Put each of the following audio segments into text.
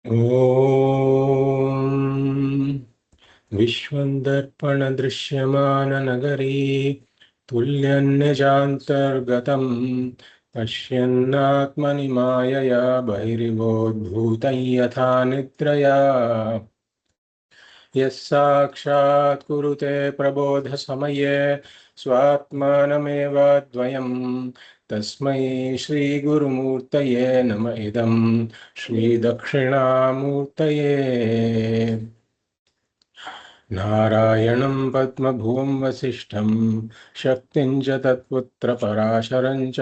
ॐ विश्वदर्पणदृश्यमाननगरी तुल्यन्निजान्तर्गतं पश्यन्नात्मनि मायया बहिर्वोद्भूतं यथा निद्रया यस्साक्षात् कुरुते प्रबोधसमये स्वात्मानमेवाद्वयं तस्मै श्रीगुरुमूर्तये नम इदं श्रीदक्षिणामूर्तये। नारायणं पद्मभुवं वसिष्ठं शक्तिं च तत्पुत्रपराशरं च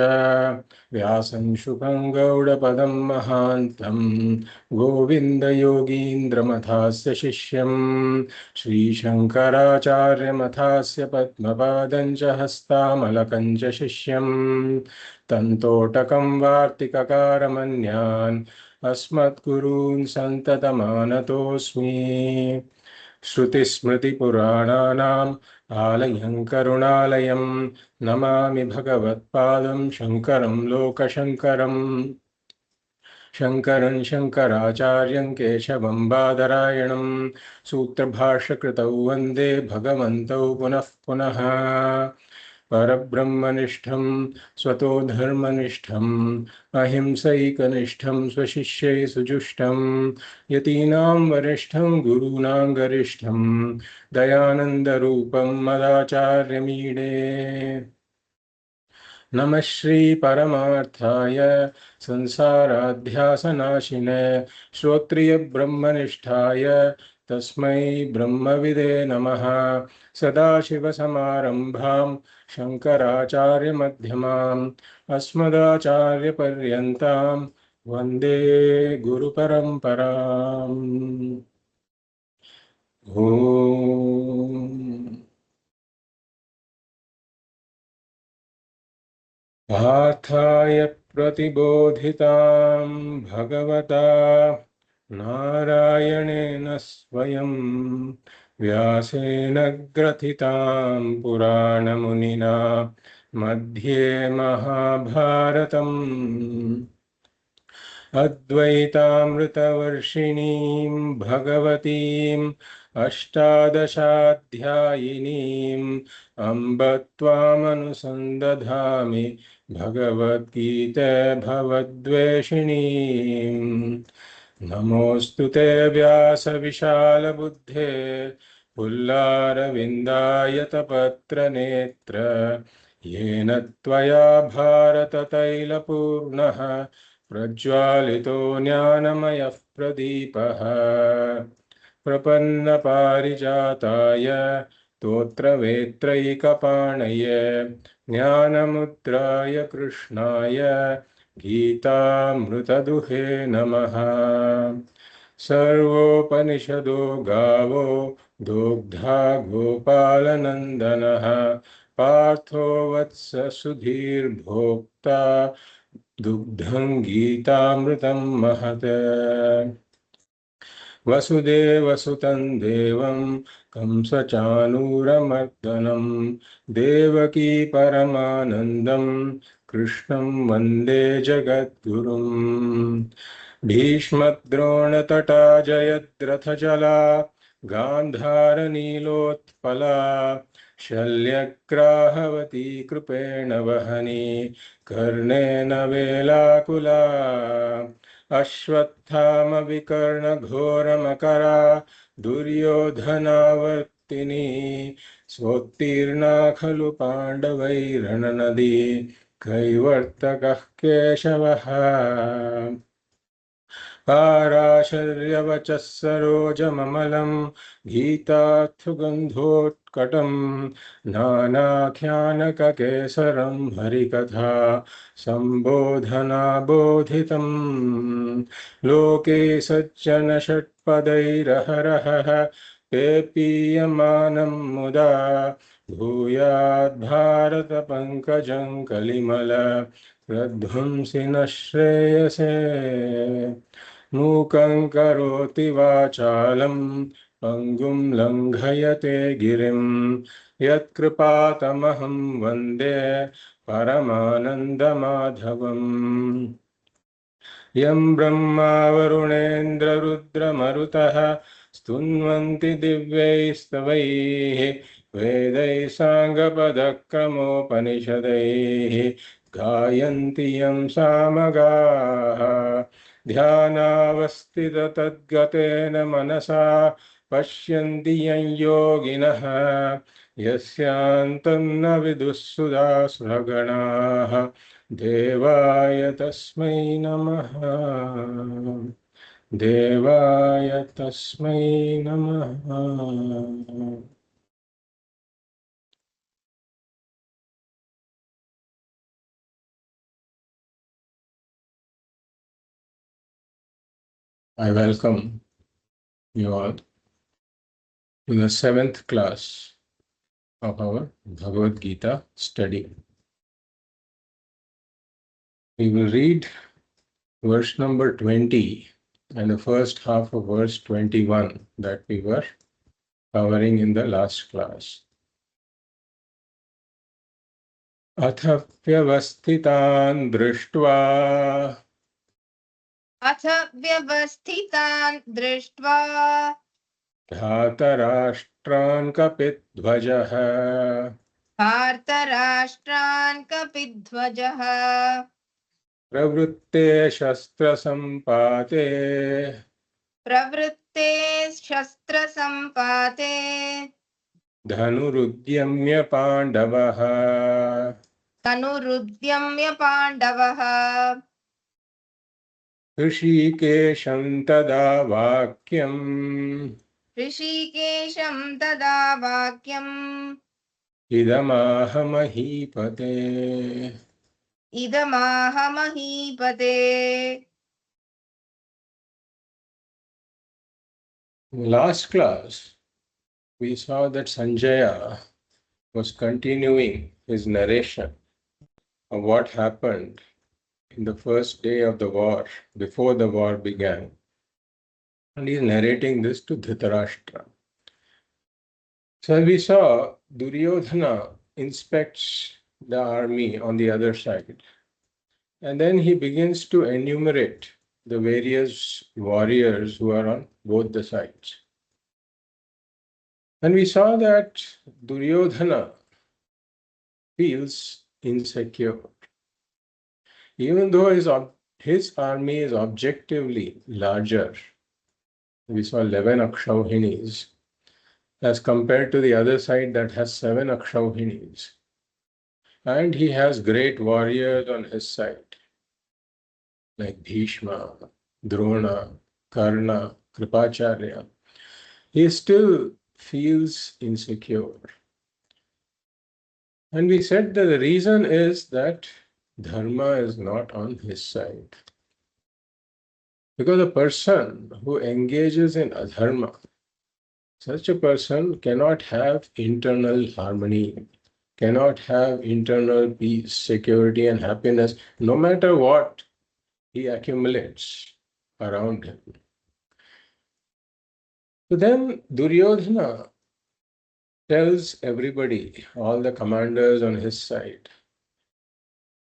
व्यासं शुकं गौडपदं महान्तं गोविन्दयोगीन्द्रमथास्य शिष्यं श्रीशङ्कराचार्यमथास्य पद्मपादं च हस्तामलकं च शिष्यं तन्तोटकं वार्तिककारमन्यान् अस्मद्गुरून् सन्ततमानतोऽस्मि। श्रुतिस्मृतिपुराणानाम् आलयं करुणालयं नमामि भगवत्पादं शङ्करं लोकशङ्करम्। शङ्करं शङ्कराचार्यं केशवं बादरायणं सूत्रभाष्यकृतौ वन्दे भगवन्तौ पुनः पुनः। परब्रह्मनिष्ठं स्वतो धर्मनिष्ठम् अहिंसैकनिष्ठं स्वशिष्यै सुजुष्टं यतीनां वरिष्ठं गुरूणां गरिष्ठं दयानन्दरूपं मदाचार्यमीडे। नमः श्री परमार्थाय संसाराध्यासनाशिने श्रोत्रिय ब्रह्मनिष्ठाय तस्मै ब्रह्मविदे नमः। सदाशिवसमारम्भां शङ्कराचार्यमध्यमाम् अस्मदाचार्यपर्यन्तां वन्दे गुरुपरम्पराम्। ॐ पार्थाय प्रतिबोधितां भगवता नारायणेन स्वयं व्यासेन ग्रथितां पुराणमुनिना मध्ये महाभारतम् अद्वैतामृतवर्षिणीं भगवतीम् अष्टादशाध्यायिनीम् अम्ब त्वामनुसन्दधामि भगवद्गीते भवद्वेषिणीम्। नमोऽस्तु ते व्यासविशालबुद्धे पुल्लारविन्दायतपत्रनेत्र येन त्वया भारततैलपूर्णः प्रज्वालितो ज्ञानमयः प्रदीपः। प्रपन्नपारिजाताय स्तोत्रवेत्रैकपाणये ज्ञानमुद्राय कृष्णाय गीतामृतदुहे नमः। सर्वोपनिषदो गावो दोग्धा गोपालनन्दनः पार्थो वत्स सुधीर्भोक्ता दुग्धं गीतामृतं महत्। वसुदेवसुतं देवं कंसचाणूरमर्दनं देवकी परमानन्दं कृष्णं वन्दे जगद्गुरुम्। भीष्मद्रोणतटा जयद्रथजला गान्धारनीलोत्पला शल्यग्राहवती कृपेण वहनी कर्णेन वेलाकुला अश्वत्थामविकर्णघोरमकरा दुर्योधनावर्तिनी स्वोत्तीर्णा खलु पाण्डवैरणनदी कैवर्तकः केशवः। पाराशर्यवचः सरोजममलं गीतार्थगन्धोत्कटं नानाख्यानककेसरं हरिकथा सम्बोधनाबोधितम्। लोके सज्जनषट्पदैरहरहः पेपीयमानं मुदा भूयाद्भारतपङ्कजं कलिमल प्रध्वंसि न श्रेयसे। मूकं करोति वाचालं पङ्गुं लङ्घयते गिरिं यत्कृपातमहं वन्दे परमानन्दमाधवम्। यं ब्रह्मा वरुणेन्द्ररुद्रमरुतः स्तुन्वन्ति दिव्यैस्तवैः वेदैः साङ्गपदक्रमोपनिषदैः गायन्ति यं सामगाः ध्यानावस्थिततद्गतेन मनसा पश्यन्ति यं योगिनः यस्यान्तं न विदुःसुधासुरगणाः देवाय तस्मै नमः देवाय तस्मै नमः I welcome you all to the 7th class of our Bhagavad Gita study. We will read verse number 20 and the first half of verse 21 that we were covering in the last class. अथ व्यवस्थितान् दृष्ट्वा अथ व्यवस्थितान् दृष्ट्वा धातराष्ट्रान् कपिध्वजः धार्तराष्ट्रान् कपिध्वजः प्रवृत्ते शस्त्रसम्पाते प्रवृत्ते शस्त्रसम्पाते धनुरुद्यम्य पाण्डवः तनुरुद्यम्य पाण्डवः ऋषिकेशं तदा वाक्यम् ऋषिकेशं तदा वाक्यम् इदमाह महीपते इदमाह महीपते. In the last class, we saw that Sanjaya was continuing his narration of what happened in the first day of the war, before the war began. And he is narrating this to Dhritarashtra. So we saw Duryodhana inspects the army on the other side. And then he begins to enumerate the various warriors who are on both the sides. And we saw that Duryodhana feels insecure. Even though his army is objectively larger, we saw 11 Akshauhinis, as compared to the other side that has 7 Akshauhinis. And he has great warriors on his side, like Bhishma, Drona, Karna, Kripacharya. He still feels insecure. And we said that the reason is that Dharma is not on his side. Because a person who engages in adharma, such a person cannot have internal harmony, cannot have internal peace, security, and happiness, no matter what he accumulates around him. So then Duryodhana tells everybody, all the commanders on his side,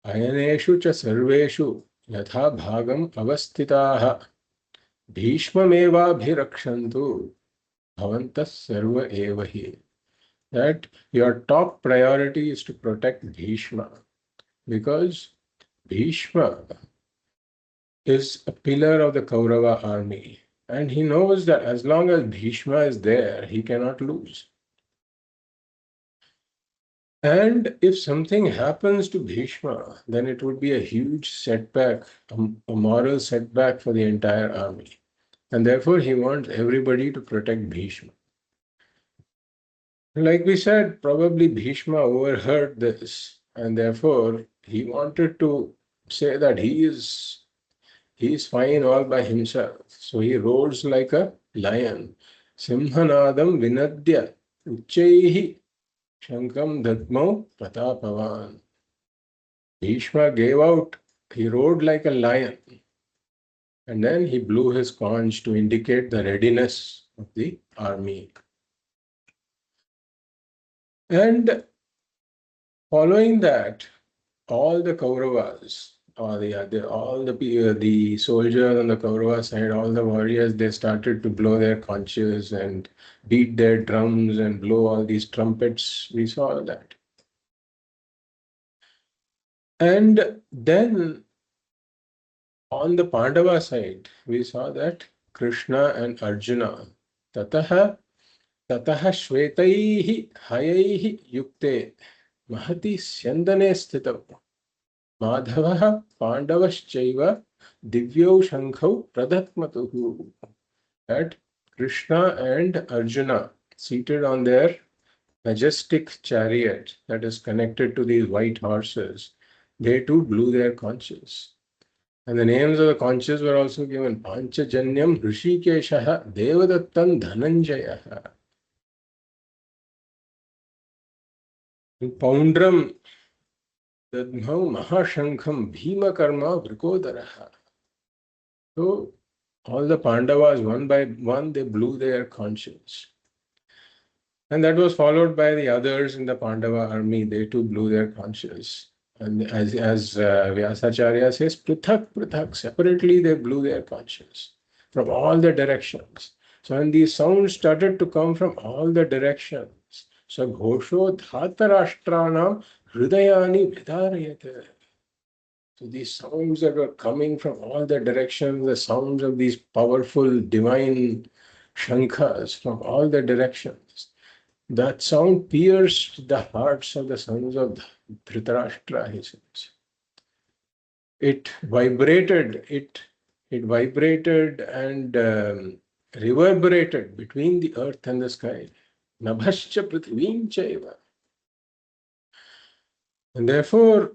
Ayaneshu cha sarveshu yatha bhagam avastitaha bhishmamevabhirakshantu bhavantas sarva eva hi. That your top priority is to protect Bhishma, because Bhishma is a pillar of the Kaurava army, and he knows that as long as Bhishma is there, he cannot lose. And if something happens to Bhishma, then it would be a huge setback, a moral setback for the entire army. And therefore, he wants everybody to protect Bhishma. Like we said, probably Bhishma overheard this, and therefore he wanted to say that he is fine all by himself. So he roars like a lion. Simhanadam vinadya uchaihi shankam dadmau pratapavan. Bhishma gave out, he roared like a lion, and then he blew his conch to indicate the readiness of the army. And following that, all the Kauravas all the soldiers on the Kaurava side, all the warriors, they started to blow their conches and beat their drums and blow all these trumpets. We saw that. And then on the Pandava side, we saw that Krishna and Arjuna, tataha shvetaihi hayaihi yukte mahati syandane sthitav madhavah pandavaschaiva divyau shankhau pradatmatuhu. That Krishna and Arjuna, seated on their majestic chariot that is connected to these white horses, they too blew their conches. And the names of the conches were also given. Panchajanyam Hrishikeshaha Devadattam Dhananjayaha. Poundram Dadmau Mahashankham Bhima Karma Vrikodaraha. So all the Pandavas, one by one, they blew their conches. And that was followed by the others in the Pandava army. They too blew their conches. And as Vyasacharya says, prithak, separately they blew their conches from all the directions. So when these sounds started to come from all the directions, so ghosho dhatarashtranam hridayani vidarayate. So these sounds that were coming from all the directions, the sounds of these powerful divine shankhas from all the directions, that sound pierced the hearts of the sons of Dhritarashtra, he says. It vibrated, it vibrated and reverberated between the earth and the sky. Nabhascha prithvim chaiva. And therefore,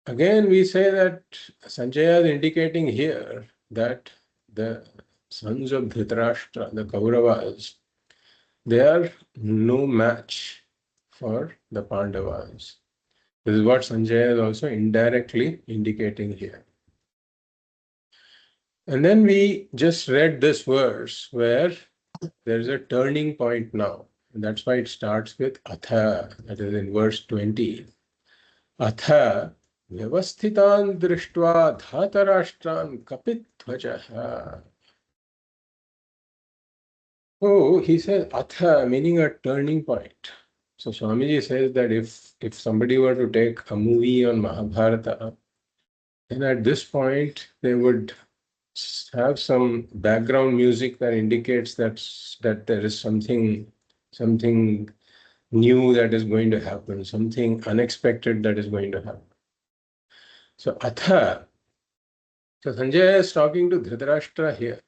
again we say that Sanjaya is indicating here that the sons of Dhritarashtra, the Kauravas, they are no match for the Pandavas. This is what Sanjaya is also indirectly indicating here. And then we just read this verse where there is a turning point now. And that's why it starts with Atha, that is in verse 20. Atha vyavasthitan drishtva dhatarashtran kapitvajaha. Oh, he says Atha, meaning a turning point. So Swamiji says that if somebody were to take a movie on Mahabharata, then at this point they would have some background music that indicates that there is something new that is going to happen, something unexpected that is going to happen. So Atha, so Sanjaya is talking to Dhritarashtra here.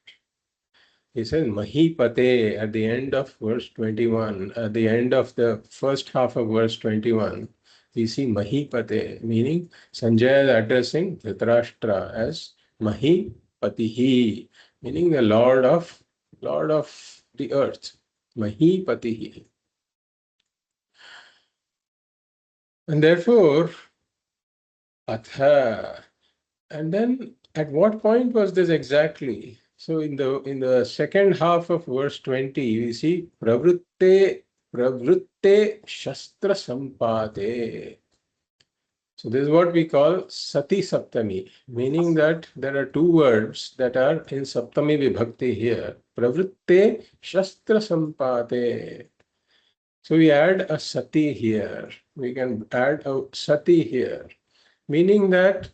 He says Mahipate at the end of verse 21, at the end of the first half of verse 21, we see Mahipate, meaning Sanjaya is addressing Dhritarashtra as Mahipatihi, meaning the Lord of the earth. Mahipatihi. And therefore, Atha. And then at what point was this exactly? So in the second half of verse 20, we see pravrutte shastra sampate. So this is what we call sati saptami, meaning that there are two words that are in saptami vibhakti here. Pravrutte shastra sampate. So we add a sati here. We can add a sati here, meaning that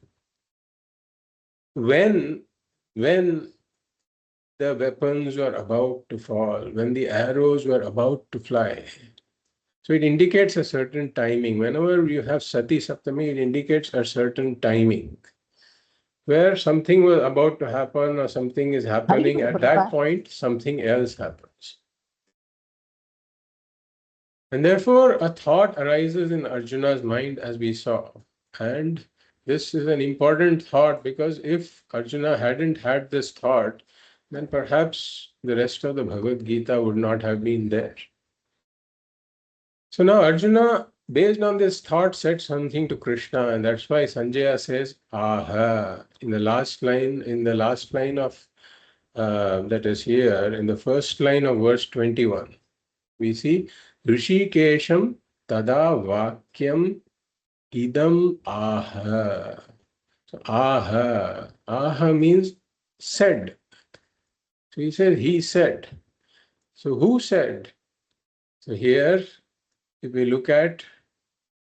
when the weapons were about to fall, when the arrows were about to fly. So it indicates a certain timing. Whenever you have Sati Saptami, it indicates a certain timing. Where something was about to happen or something is happening, at that point, something else happens. And therefore, a thought arises in Arjuna's mind as we saw. And this is an important thought because if Arjuna hadn't had this thought, then perhaps the rest of the Bhagavad Gita would not have been there. So now Arjuna, based on this thought, said something to Krishna, and that's why Sanjaya says, Aha, in the last line of, that is here, in the first line of verse 21, we see, Rishikesham tada vakyam idam aha. So aha, aha means said. So he said, he said. So who said? So here, if we look at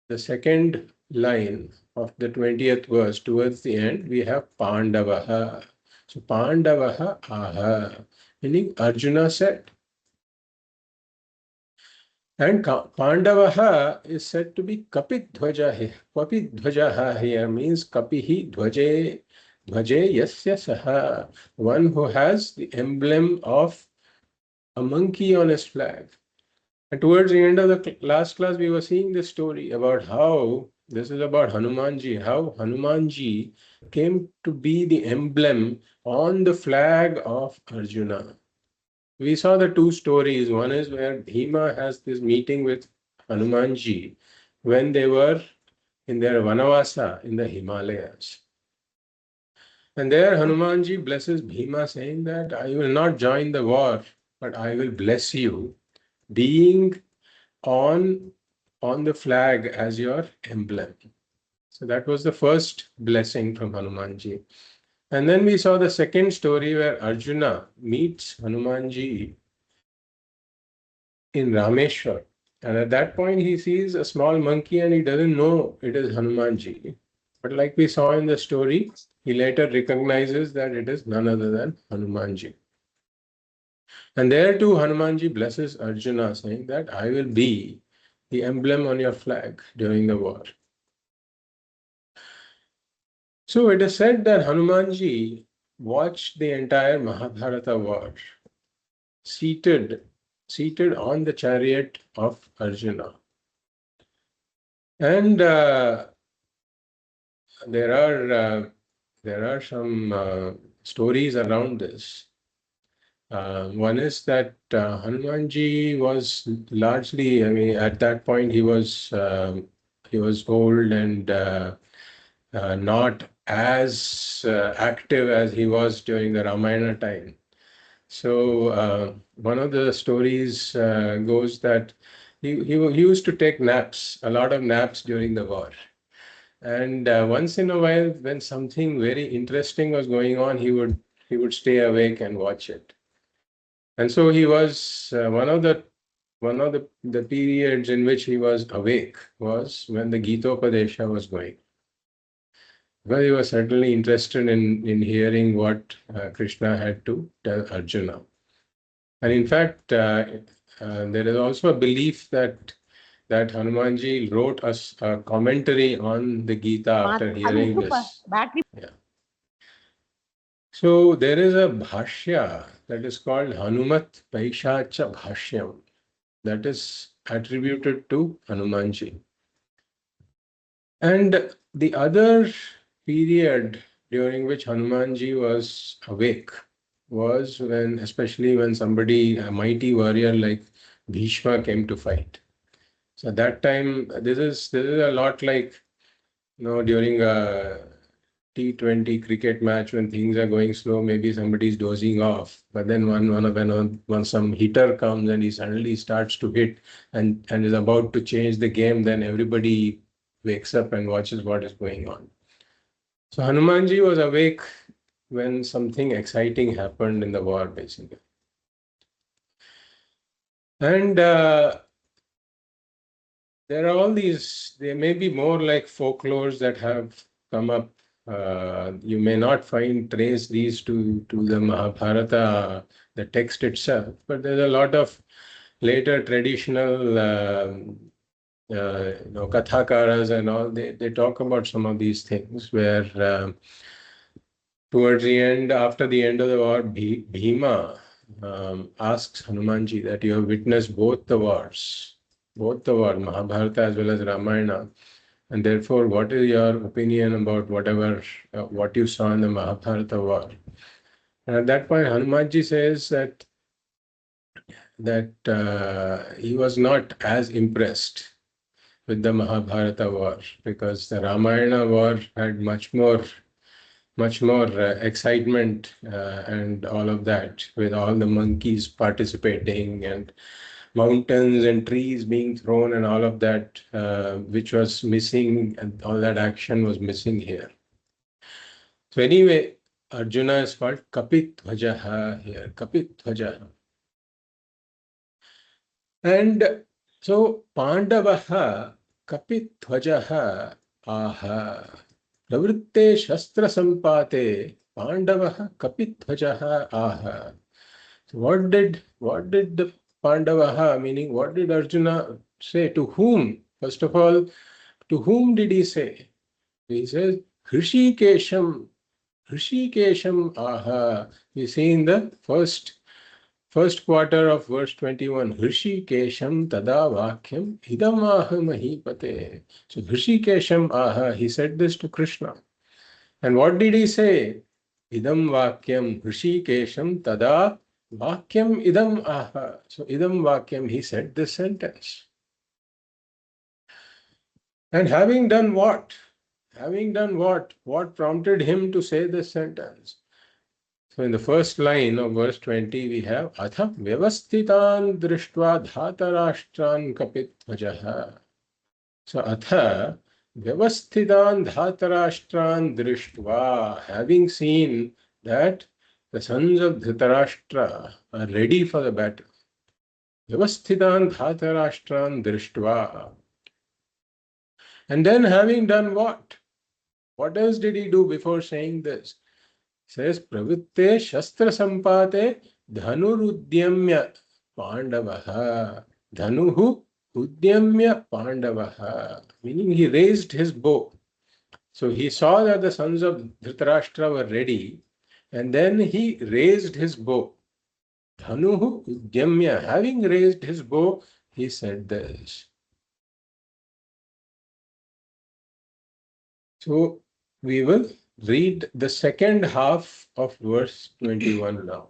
the second line of the 20th verse towards the end, we have Pandavaha. So Pandavaha aha, meaning Arjuna said. And Pandavaha is said to be Kapidhvaja. Kapidhvaja here means Kapihi Dhvaje Dhvaje Yasya Saha, one who has the emblem of a monkey on his flag. And towards the end of the last class, we were seeing this story about how this is about Hanumanji, how Hanumanji came to be the emblem on the flag of Arjuna. We saw the two stories. One is where Bhima has this meeting with Hanumanji when they were in their Vanavasa in the Himalayas. And there Hanumanji blesses Bhima, saying that I will not join the war, but I will bless you, being on the flag as your emblem. So that was the first blessing from Hanumanji. And then we saw the second story where Arjuna meets Hanumanji in Rameshwar. And at that point, he sees a small monkey and he doesn't know it is Hanumanji. But like we saw in the story, he later recognizes that it is none other than Hanumanji. And there too, Hanumanji blesses Arjuna, saying that I will be the emblem on your flag during the war. So it is said that Hanumanji watched the entire Mahabharata war seated on the chariot of Arjuna. And there are some stories around this. One is that Hanumanji was largely, I mean, at that point he was old and not as active as he was during the Ramayana time. So one of the stories goes that he used to take naps, a lot of naps during the war. And once in a while, when something very interesting was going on, he would stay awake and watch it. And so he was one of the periods in which he was awake was when the Gitopadesha was going. Well, he was certainly interested in hearing what Krishna had to tell Arjuna. And in fact, there is also a belief that Hanumanji wrote us a commentary on the Gita after hearing this. Yeah. So there is a bhashya that is called Hanumat Paishacha Bhashyam that is attributed to Hanumanji. And the other period during which Hanumanji was awake was especially when somebody, a mighty warrior like Bhishma, came to fight. So at that time, this is a lot like, during a T20 cricket match when things are going slow, maybe somebody's dozing off, but then when some hitter comes and he suddenly starts to hit and is about to change the game, then everybody wakes up and watches what is going on. So Hanumanji was awake when something exciting happened in the war, basically. And there are all these, there may be more like folklores that have come up. You may not trace these to the Mahabharata, the text itself, but there's a lot of later traditional kathakaras and all. They talk about some of these things where towards the end, after the end of the war, Bhima asks Hanumanji that you have witnessed both the wars, Mahabharata as well as Ramayana, and therefore, what is your opinion about what you saw in the Mahabharata war? And at that point, Hanumanji says that he was not as impressed with the Mahabharata war because the Ramayana war had much more excitement and all of that, with all the monkeys participating and mountains and trees being thrown and all of that, which was missing, and all that action was missing here. So anyway, Arjuna is called Kapitvajaha here, Kapitvajaha. And so Pandavaha Kapitvajaha aha. Pravritte Shastra Sampate Pandavaha Kapitvajaha aha. So what did the Pandavaha, meaning what did Arjuna say? To whom? First of all, to whom did he say? He says, Hrishikesham, Hrishikesham aha. We see in the first quarter of verse 21, Hrishikesham tada vakyam idam aha mahipate. So Hrishikesham aha, he said this to Krishna. And what did he say? Idam vakyam Hrishikesham tada vakyam idam aha. So idam vakyam, he said this sentence. And having done what? Having done what? What prompted him to say this sentence? So in the first line of verse 20, we have Atha Vyavasthitan Drishtva Dhatarashtran Kapitvajaha. So Atha Vyavasthitan Dhatarashtran Drishtva, having seen that the sons of Dhritarashtra are ready for the battle. Vyavasthitan Dhatarashtran Drishtva. And then having done what? What else did he do before saying this? He says, Pravitte Shastra Sampate Dhanurudyamya Pandavaha. Dhanuhu Udyamya Pandavaha. Meaning he raised his bow. So he saw that the sons of Dhritarashtra were ready, and then he raised his bow. Dhanuhu Udyamya. Having raised his bow, he said this. So we will read the second half of verse 21 now.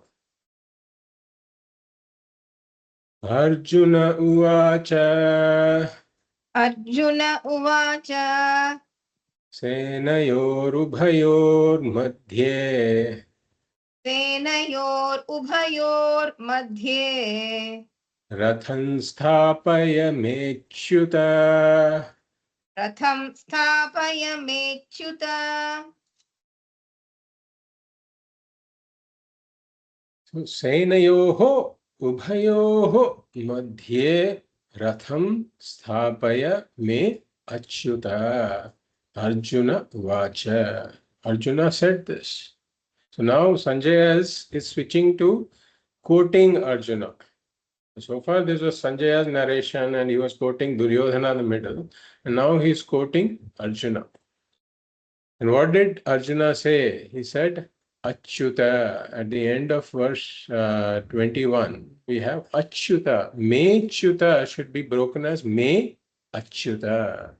Arjuna uvacha Arjuna uvacha senayorubhayormadhye Senayor Ubhayor Madhye rathan sthapaya mechyuta. Ratham Sthapaya Mechyuta. So senayoho ubhayoho madhye ratham sthapaya me achyuta. Arjuna uvacha. Arjuna said this. So now Sanjaya is switching to quoting Arjuna. So far this was Sanjaya's narration and he was quoting Duryodhana in the middle. And now he is quoting Arjuna. And what did Arjuna say? He said, Achyuta. At the end of verse 21, we have Achyuta. Me Achyuta should be broken as Me Achyuta.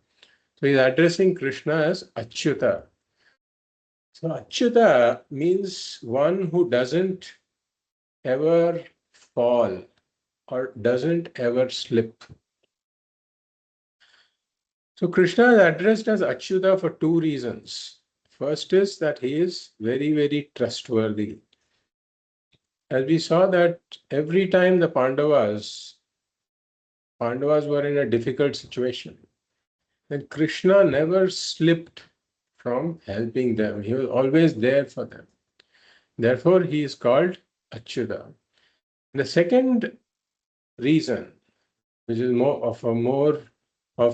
So he is addressing Krishna as Achyuta. So Achyuta means one who doesn't ever fall or doesn't ever slip. So Krishna is addressed as Achyuta for two reasons. First is that he is very, very trustworthy. As we saw that every time the Pandavas were in a difficult situation, then Krishna never slipped from helping them. He was always there for them. Therefore, he is called Achyuta. The second reason, which is more of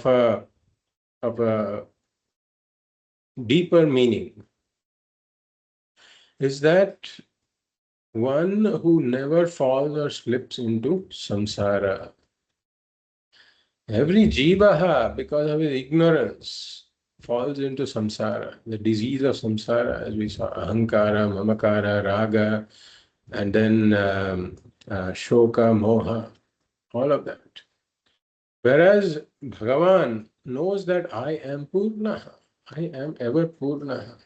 a deeper meaning, is that one who never falls or slips into samsara. Every jivaha, because of his ignorance, falls into samsara, the disease of samsara, as we saw, ahankara, mamakara, raga, and then shoka, moha, all of that. Whereas Bhagavan knows that I am Purnaha, I am ever Purnaha.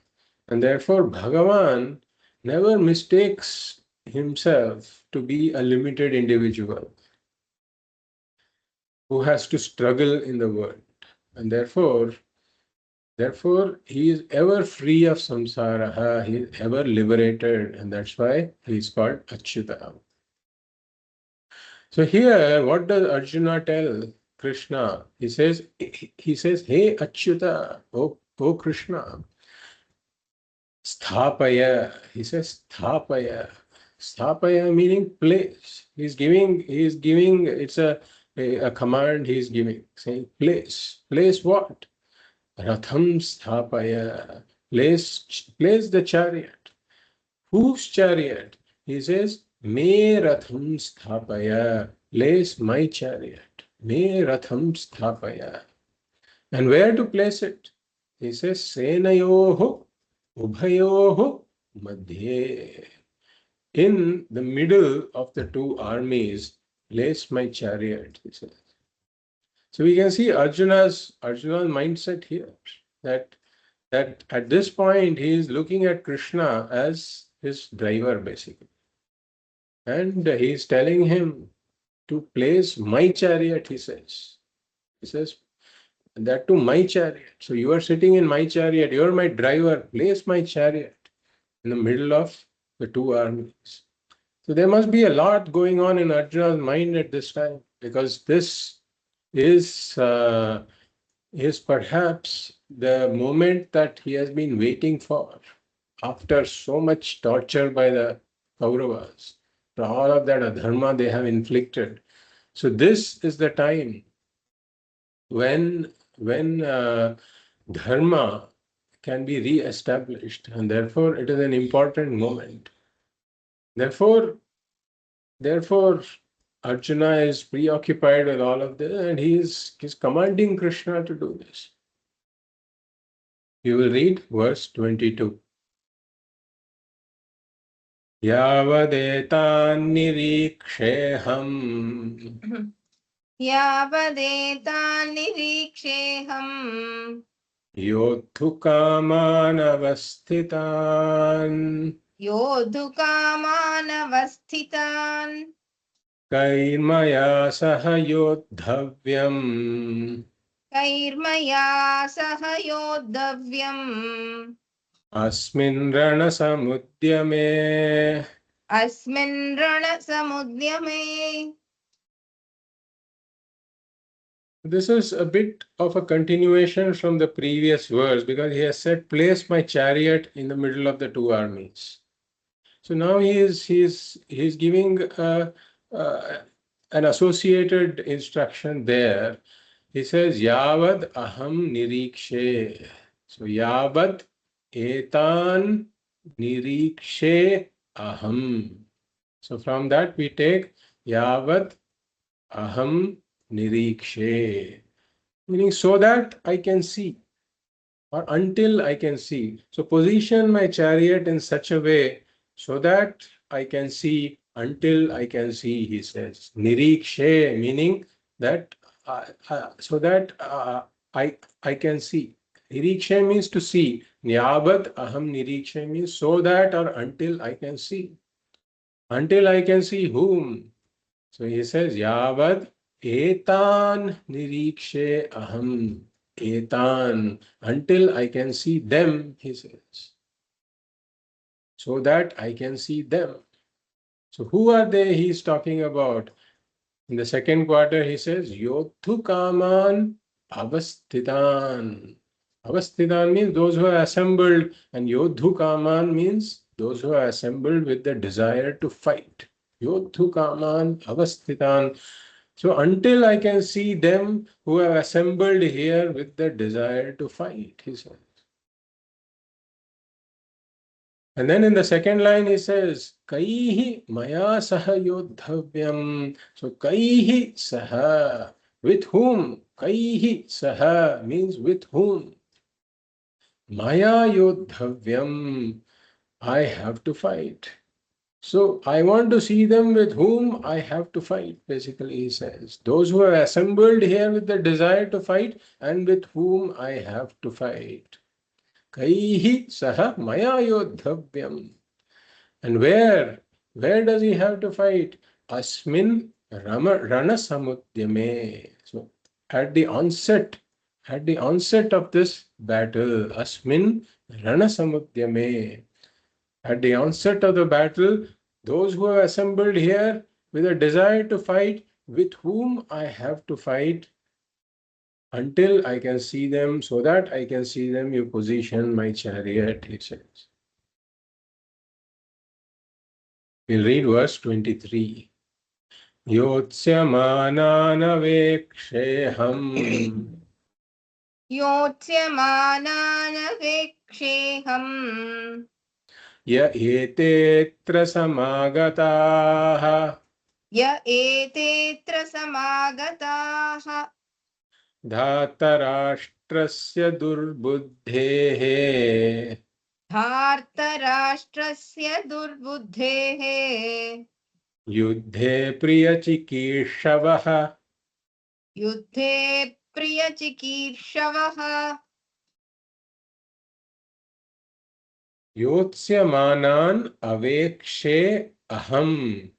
And therefore Bhagavan never mistakes himself to be a limited individual who has to struggle in the world. And therefore he is ever free of samsara, he is ever liberated, and that's why he is called Achyuta. So here, what does Arjuna tell Krishna? He says, Hey Achyuta, oh Krishna, Sthapaya. He says sthapaya. Sthapaya meaning place. He's giving, it's a command he's giving, saying place. Place what? Ratham sthapaya. Place the chariot. Whose chariot? He says, Me ratham sthapaya. Place my chariot. Me ratham sthapaya. And where to place it? He says, Senayoho Ubhayoho Madhye. In the middle of the two armies, place my chariot, he says. So we can see Arjuna's mindset here, that at this point he is looking at Krishna as his driver, basically. And he is telling him to place my chariot, he says. He says, that to my chariot. So you are sitting in my chariot, you are my driver, place my chariot in the middle of the two armies. So there must be a lot going on in Arjuna's mind at this time, because this is perhaps the moment that he has been waiting for after so much torture by the Kauravas, for all of that adharma they have inflicted. So this is the time when dharma can be re-established, and therefore it is an important moment. Therefore, Arjuna is preoccupied with all of this, and he's commanding Krishna to do this. You will read verse 22. Yavadetan niriksheham यावदेतान् निरीक्षेऽहम् योद्धुकामानवस्थितान् योद्धुकामानवस्थितान् कैर्मया सह योद्धव्यम् कैर्मया सह योद्धव्यम् अस्मिन् रणसमुद्यमे. अस्मिन् रणसमुद्यमे. This is a bit of a continuation from the previous verse, because he has said, place my chariot in the middle of the two armies. So now he is giving an associated instruction there. He says, Yavad aham nirikshe. So Yavad etan nirikshe aham. So from that we take Yavad aham nirikshe, meaning so that I can see, or until I can see. So position my chariot in such a way so that I can see, until I can see, he says. Nirikshe, meaning that so that I can see. Nirikshe means to see. Nyabad aham nirikshe means so that or until I can see. Until I can see whom? So he says, Yavad etan nirikshe aham. Etan, until I can see them, he says. So that I can see them. So who are they he is talking about? In the second quarter, he says, Yodhu kaman avasthitan. Avasthitan means those who are assembled, and Yodhu kaman means those who are assembled with the desire to fight. Yodhu kaman avasthitan. So until I can see them who have assembled here with the desire to fight, he says. And then in the second line he says, Kaihi maya saha yodhavyam. So Kaihi saha, with whom? Kaihi saha means with whom? Maya yodhavyam, I have to fight. So I want to see them with whom I have to fight, basically he says. Those who are assembled here with the desire to fight and with whom I have to fight. Kaihi saha maya yodhavyam. And where does he have to fight? Asmin ranasamudyame. So at the onset of this battle, asmin ranasamudyame. At the onset of the battle, those who have assembled here with a desire to fight, with whom I have to fight, until I can see them, so that I can see them, you position my chariot, he says. We'll read verse 23. Yotsyamanavekseham. योत्स्यमानानवेक्षेऽहम् Ya etetra samagataha. य एतेऽत्र समागताः धातराष्ट्रस्य दुर्बुद्धेः धार्तराष्ट्रस्य दुर्बुद्धेः युद्धे प्रियचिकीर्षवः युद्धे प्रियचिकीर्षवः योत्स्यमानान् अवेक्षे अहम्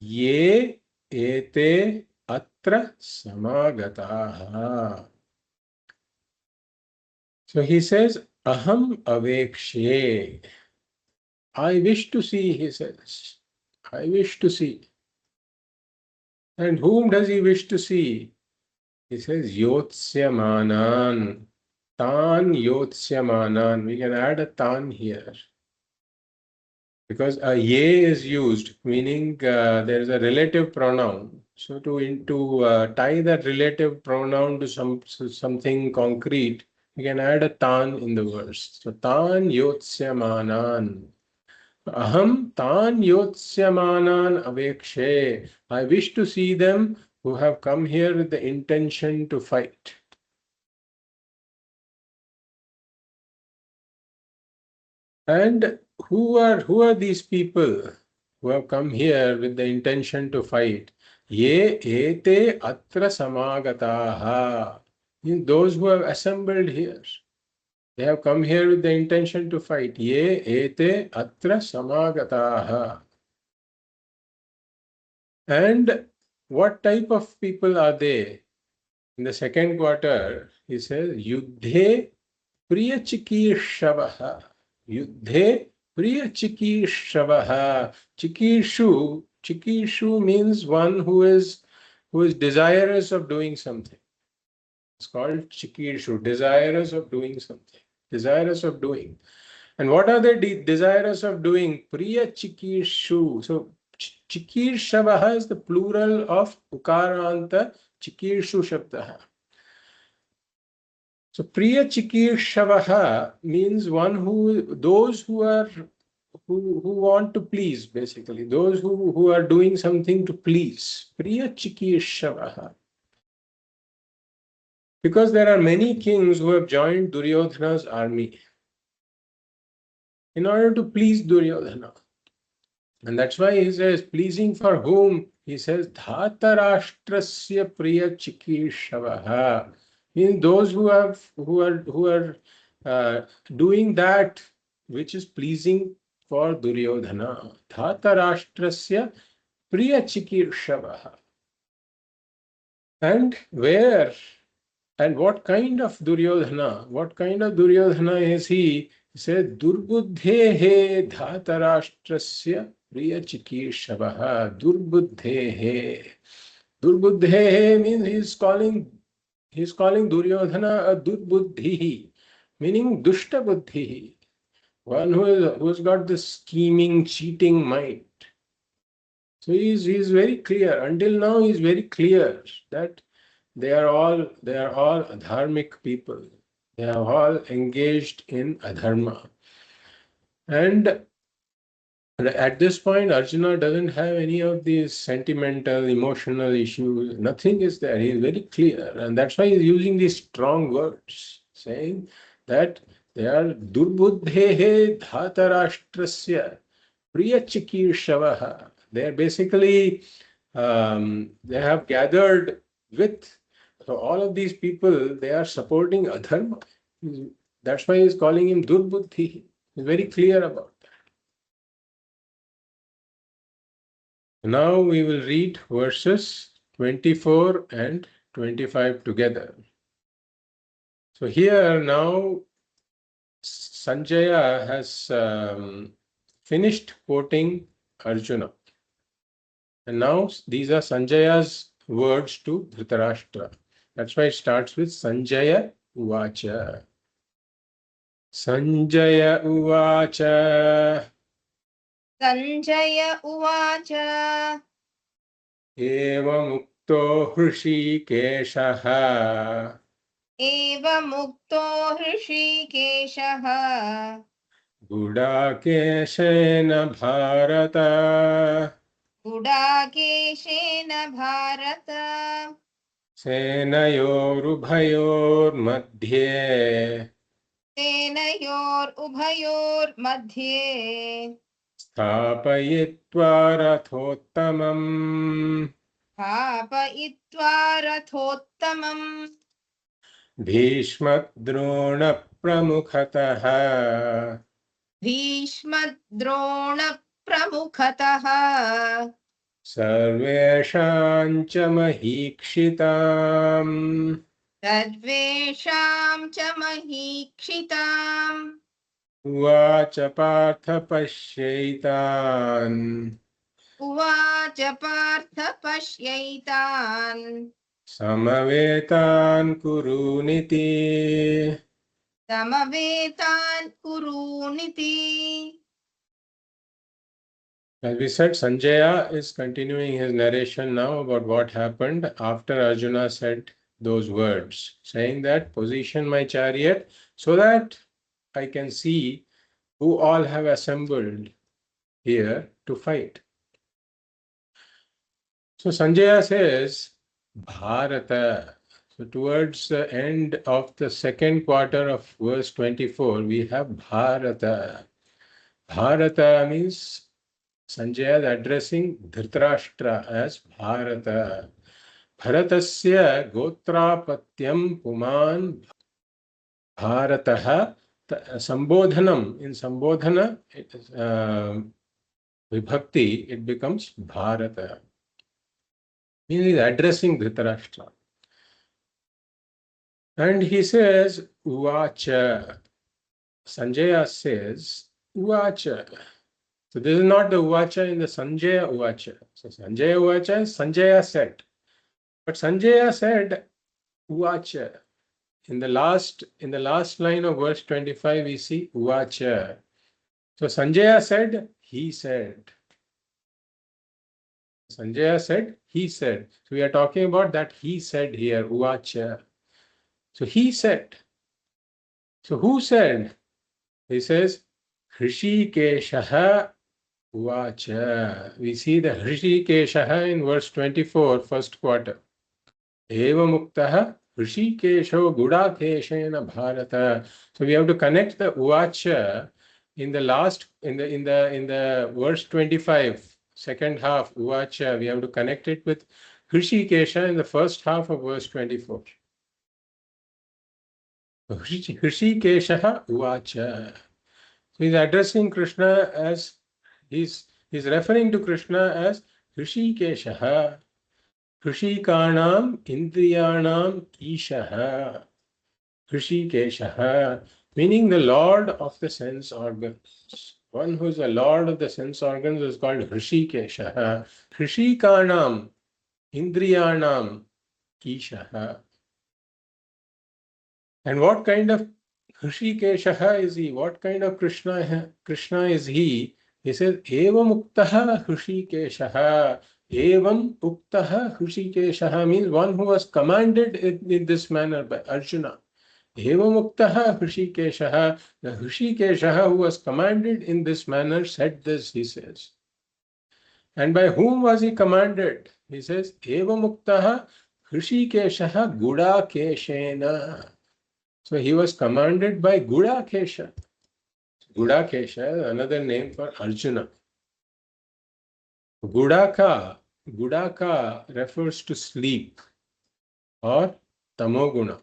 ये एते अत्र samagataha. So he says, aham avekshe. I wish to see, he says. I wish to see. And whom does he wish to see? He says, Yotsyamanaan. Tan Yotsyamanaan. We can add a tan here. Because a ye is used, meaning there is a relative pronoun. So to tie that relative pronoun to something concrete, we can add a tan in the verse. So tan Yotsyamanaan. Aham tan yotsyamanaan avekshe. I wish to see them who have come here with the intention to fight. And who are these people who have come here with the intention to fight? Ye ete atra samagataha. Those who have assembled here. They have come here with the intention to fight. Ye ete atra samagataha. And what type of people are they? In the second quarter, he says, Yuddhe Priyachikishavaha. Yuddhe Priyachikishavaha. Chikishu means one who is desirous of doing something. It's called Chikishu, desirous of doing something. Desirous of doing. And what are they desirous of doing? Priyachikishu. So Chikishavaha is the plural of Ukaranta Chikishu Shabdaha. So Priya Chikirshavaha means those who want to please, basically, those who are doing something to please. Priya Chikirshavaha. Because there are many kings who have joined Duryodhana's army in order to please Duryodhana. And that's why he says, pleasing for whom? He says, Dhatarashtrasya Priya Chikirshavaha. Means those who are doing that which is pleasing for Duryodhana. Dhatarashtrasya Priya Chikirshavaha. And where and what kind of Duryodhana? What kind of Duryodhana is he? He said, Durbuddhehe Dhatarashtrasya Priya Chikirshavaha. Durbuddhehe. Durbuddhehe means He's calling Duryodhana a Durbuddhihi, meaning Dushta Buddhihi, one who's got this scheming, cheating mind. So he's very clear. Until now, he's very clear that they are all adharmic people. They are all engaged in adharma. And at this point, Arjuna doesn't have any of these sentimental, emotional issues. Nothing is there. He is very clear. And that's why he's using these strong words, saying that they are durbuddhehe dhatarashtrasya priyachikirshavaha. They are basically, they have gathered with, so all of these people, they are supporting adharma. That's why he's calling him durbuddhi. He's very clear about that. Now we will read verses 24 and 25 together. So here now Sanjaya has finished quoting Arjuna. And now these are Sanjaya's words to Dhritarashtra. That's why it starts with Sanjaya Uvacha. Sanjaya Uvacha Sanjaya Uvacha. एवमुक्तो हृषीकेशः एवमुक्तो हृषीकेशः गुडाकेशेन Bharat गुडाकेशेन Bharat सेनयोरुभयोर्मध्ये सेनयोरुभयोर्मध्ये स्थापयित्वा रथोत्तमम् स्थापयित्वा रथोत्तमम् भीष्मद्रोणप्रमुखतः भीष्मद्रोणप्रमुखतः सर्वेषां च महीक्षिताम् सर्वेषां च महीक्षिताम् उवाच पार्थ पश्यैतान् उवाच Partha पश्यैतान् समवेतान् कुरूनिति समवेतान् कुरूनिति. As we said, Sanjaya is continuing his narration now about what happened after Arjuna said those words, saying that position my chariot so that I can see who all have assembled here to fight. So Sanjaya says, Bharata. So towards the end of the second quarter of verse 24, we have Bharata. Bharata means Sanjaya is addressing Dhritarashtra as Bharata. Bharatasya gotrapatyam puman Bharataha Sambodhanam. In Sambodhana, Vibhakti, it becomes Bharata. He is addressing Dhritarashtra. And he says, Uvacha. Sanjaya says, Uvacha. So this is not the Uvacha in the Sanjaya Uvacha. So Sanjaya Uvacha is Sanjaya said. But Sanjaya said Uvacha. In the last line of verse 25, we see Uvacha. So Sanjaya said, he said. Sanjaya said, he said. So we are talking about that he said here, Uvacha. So he said. So who said? He says, Hrishikeshaha Uvacha. We see the Hrishikeshaha in verse 24, first quarter. Eva Muktaha Hrishikesho Gudakeshena Bharata. So we have to connect the Uvacha in the last, in the verse 25, second half, Uvacha. We have to connect it with Hrishikesha in the first half of verse 24. Hrishikeshaha Uvacha. So he's addressing Krishna as, he's referring to Krishna as Hrishikeshaha. Hrishikaanam Indriyanam Ishaha. Hrishikeshaha, meaning the Lord of the sense organs. One who is the Lord of the sense organs is called Hrishikeshaha. Hrishikaanam Indriyanam Ishaha. And what kind of Hrishikeshaha is he? What kind of Krishna is he? He says, Evam Uktaha Hrishikeshaha. Evam Uktaha Hrishikeshaha means one who was commanded in this manner by Arjuna. Evam Uktaha Hrishikeshaha. The Hrishikeshaha who was commanded in this manner said this, he says. And by whom was he commanded? He says, Evam Uktaha Hrishikeshaha Gudakeshena. So he was commanded by Gudakesha. Gudakesha is another name for Arjuna. Gudaka refers to sleep or tamoguna.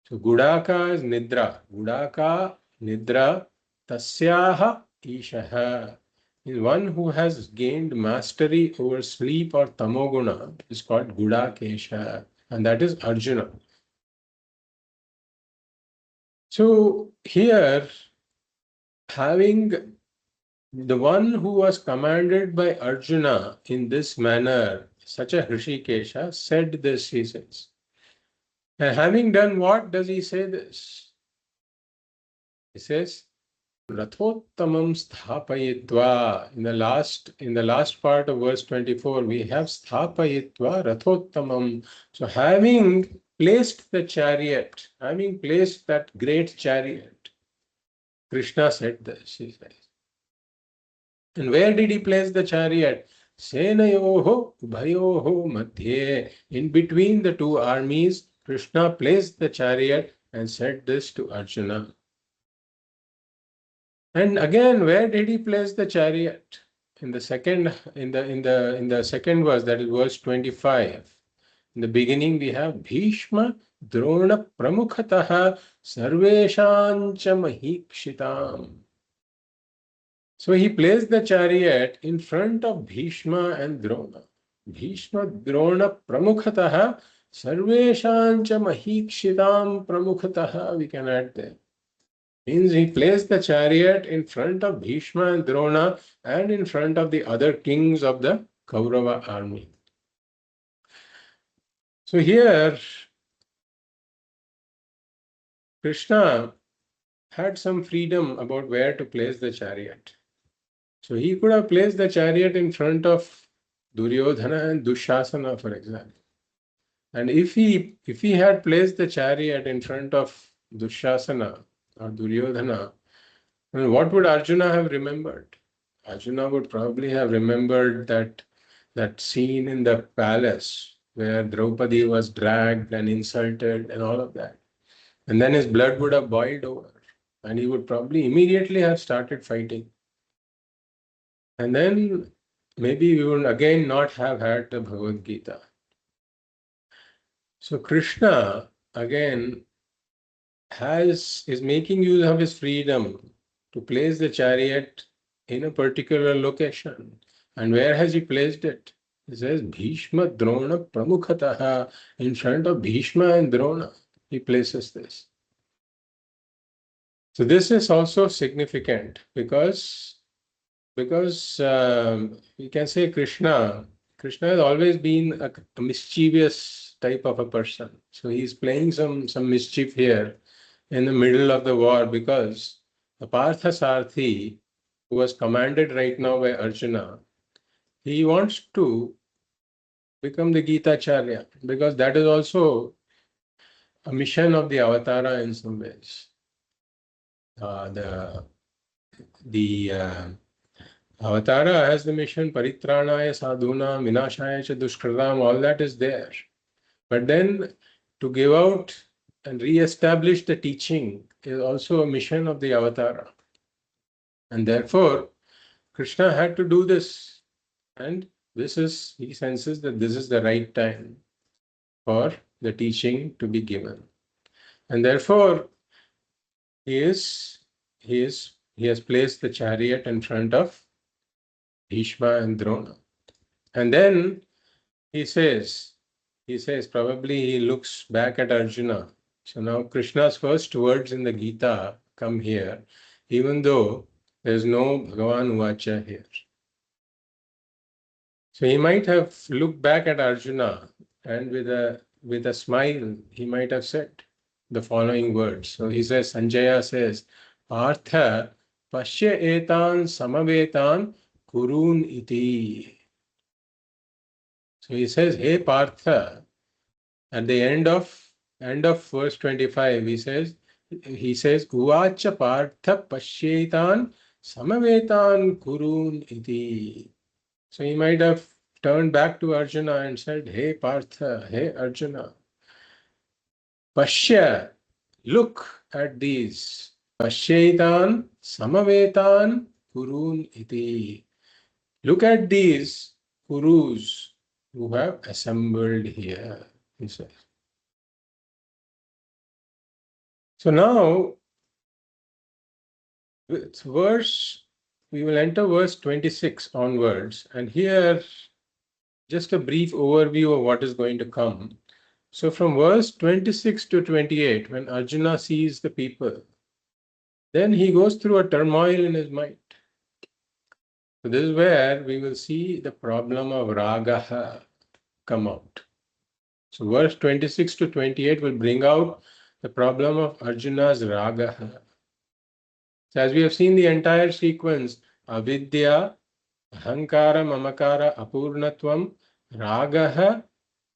So Gudaka is Nidra. Gudaka, Nidra, Tasyaha Ishaha. Is one who has gained mastery over sleep or tamoguna is called Gudakesha, and that is Arjuna. So here, having the one who was commanded by Arjuna in this manner, such a Hrishikesha, said this, he says. And having done what does he say this? He says, Rathottamam sthapayitva. In the last part of verse 24, we have sthapayitva rathottamam. So having placed the chariot, having placed that great chariot, Krishna said this, he says. And where did he place the chariot? Senayoho ubhayoho madhye. In between the two armies, Krishna placed the chariot and said this to Arjuna. And again, where did he place the chariot? In the second verse, that is verse 25. In the beginning, we have Bhishma Drona Pramukhataha Sarveshancha Mahikshitam. So he placed the chariot in front of Bhishma and Drona. Bhishma Drona Pramukhataha Sarveshancha Mahikshitam Pramukhataha, we can add there. Means he placed the chariot in front of Bhishma and Drona and in front of the other kings of the Kaurava army. So here, Krishna had some freedom about where to place the chariot. So he could have placed the chariot in front of Duryodhana and Dushasana, for example. And if he had placed the chariot in front of Dushasana or Duryodhana, well, what would Arjuna have remembered? Arjuna would probably have remembered that scene in the palace where Draupadi was dragged and insulted and all of that. And then his blood would have boiled over and he would probably immediately have started fighting. And then maybe we would again not have had the Bhagavad Gita. So Krishna again is making use of his freedom to place the chariot in a particular location. And where has he placed it? He says Bhishma Drona Pramukhataha. In front of Bhishma and Drona, he places this. So this is also significant because we can say Krishna has always been a mischievous type of a person. So he's playing some mischief here in the middle of the war because the Partha Sarthi, who was commanded right now by Arjuna, he wants to become the Gita Charya because that is also a mission of the Avatara in some ways. The Avatara has the mission Paritranaya Sadhuna Vinashaya Cha Dushkritam, all that is there. But then to give out and re-establish the teaching is also a mission of the Avatara. And therefore, Krishna had to do this. And he senses that this is the right time for the teaching to be given. And therefore, he has placed the chariot in front of Bhishma and Drona. And then he says, probably he looks back at Arjuna. So now Krishna's first words in the Gita come here, even though there's no Bhagavan Uvacha here. So he might have looked back at Arjuna and with a smile, he might have said the following words. So he says, Sanjaya says, Partha Pashya etan samavetan kurun iti. So he says, hey Partha, at the end of verse 25, he says, Uvacha Partha Pashyetan Samavetan Kurun iti. So he might have turned back to Arjuna and said, hey Partha, hey Arjuna, Pashya, look at these. Pashyetan Samavetan Kurun iti. Look at these Kurus who have assembled here, he says. So now, we will enter verse 26 onwards, and here just a brief overview of what is going to come. So from verse 26 to 28, when Arjuna sees the people, then he goes through a turmoil in his mind. So this is where we will see the problem of raga come out. So verse 26 to 28 will bring out the problem of Arjuna's raga. So as we have seen the entire sequence, avidya, ahankara, mamakara, apurnatvam, ragaha,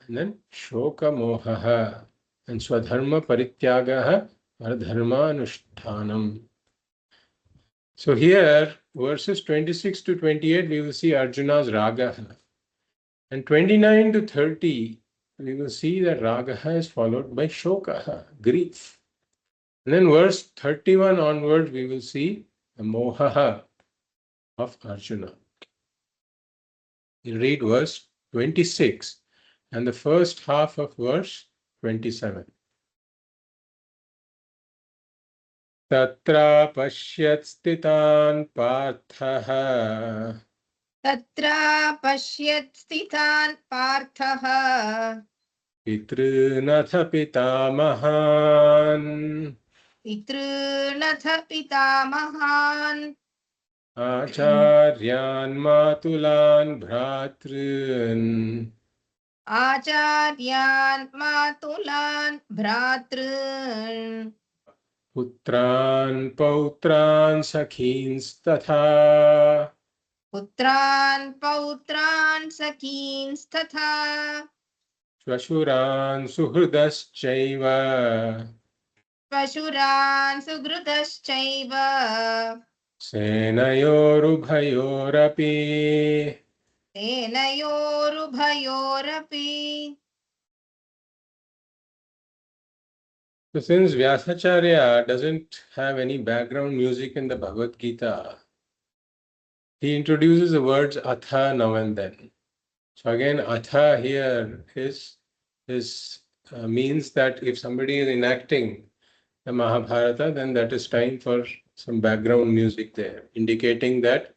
and then shoka mohaha, and swadharma parityagaha, ardharmanushtanam. So here, verses 26 to 28, we will see Arjuna's ragaha. And 29 to 30, we will see that ragaha is followed by shokaha, grief. And then verse 31 onwards, we will see the mohaha of Arjuna. You read verse 26 and the first half of verse 27. Tatra pashyat sthitan parthaha तत्र पश्यत् स्थितान् पार्थः pitrunatha pitamahan पितॄनथ पितामहान् acharyan matulan bhratrun आचार्यान् मातुलान् भ्रातॄन् putran pautran sakhinstatha पुत्रान् पौत्रान् सखींस्तथा Shvashuran suhृदश्चैव पशुरान् सुहृदश्चैव सेनयोरुभयोरपि. सेनयोरुभयोरपि. So since Vyasacharya doesn't have any background music in the Bhagavad Gita, he introduces the words atha now and then. So again, atha here means that if somebody is enacting the Mahabharata, then that is time for some background music there, indicating that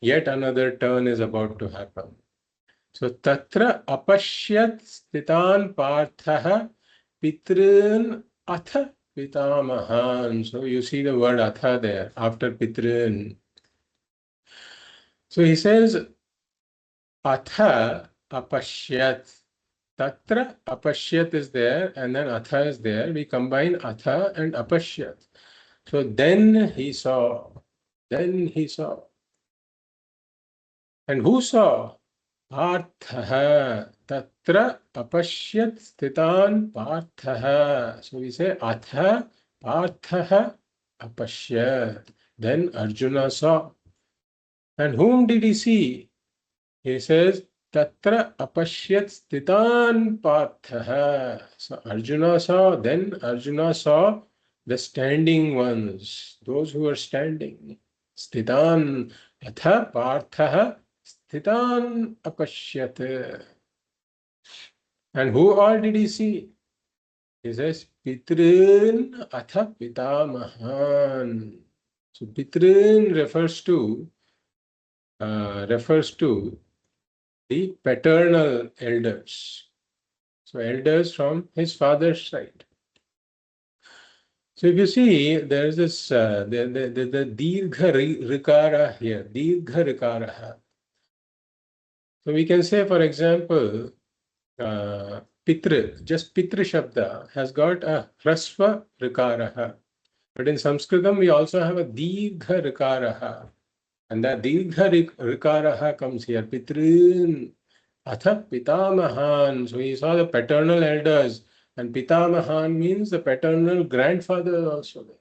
yet another turn is about to happen. So tatra apashyat sthitan parthaha pitrun atha pitamahan. So you see the word atha there after pitrun. So he says atha apashyat. Tatra apashyat is there and then atha is there. We combine atha and apashyat. So then he saw. Then he saw. And who saw? Parthaha. Tatra apashyat sthitan parthaha. So we say atha parthaha apashyat. Then Arjuna saw. And whom did he see? He says tatra apashyat sthitan parthaha. So Arjuna saw. Then Arjuna saw the standing ones, those who are standing. Sthitan atha parthaha sthitan apashyat. And who all did he see? He says pitrun atha pitamahan. So pitrun refers to the paternal elders. So elders from his father's side. So if you see, there is this the dirgha rikara here, dirgha rikara. So we can say, for example, Pitra, just Pitra Shabda has got a Hrasva Rikaraha. But in Sanskritam, we also have a Dirgha Rikaraha. And that Dirgha Rikaraha comes here. Pitrin, Atha Pitamahan. So he saw the paternal elders. And Pitamahan means the paternal grandfather also there.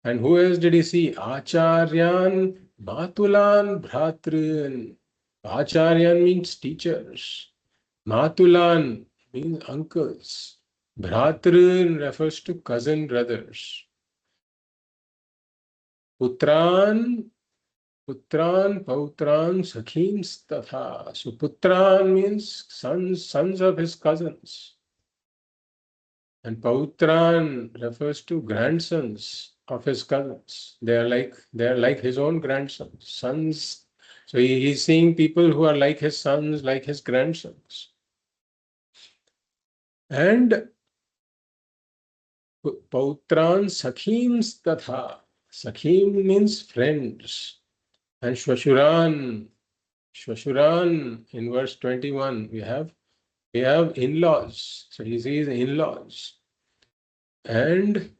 And who else did he see? Acharyan, Matulan, Bhratrin. Acharyan means teachers. Matulan means uncles. Bhratrin refers to cousin brothers. Putran, Pautran, Sakhins tatha. So Putran means sons of his cousins. And Pautran refers to grandsons of his cousins. They are like his own grandsons, sons. So he's seeing people who are like his sons, like his grandsons. And Pautran Sakhims tatha. Sakhim means friends. And Shvashuran in verse 21, we have in-laws. So he sees in-laws. And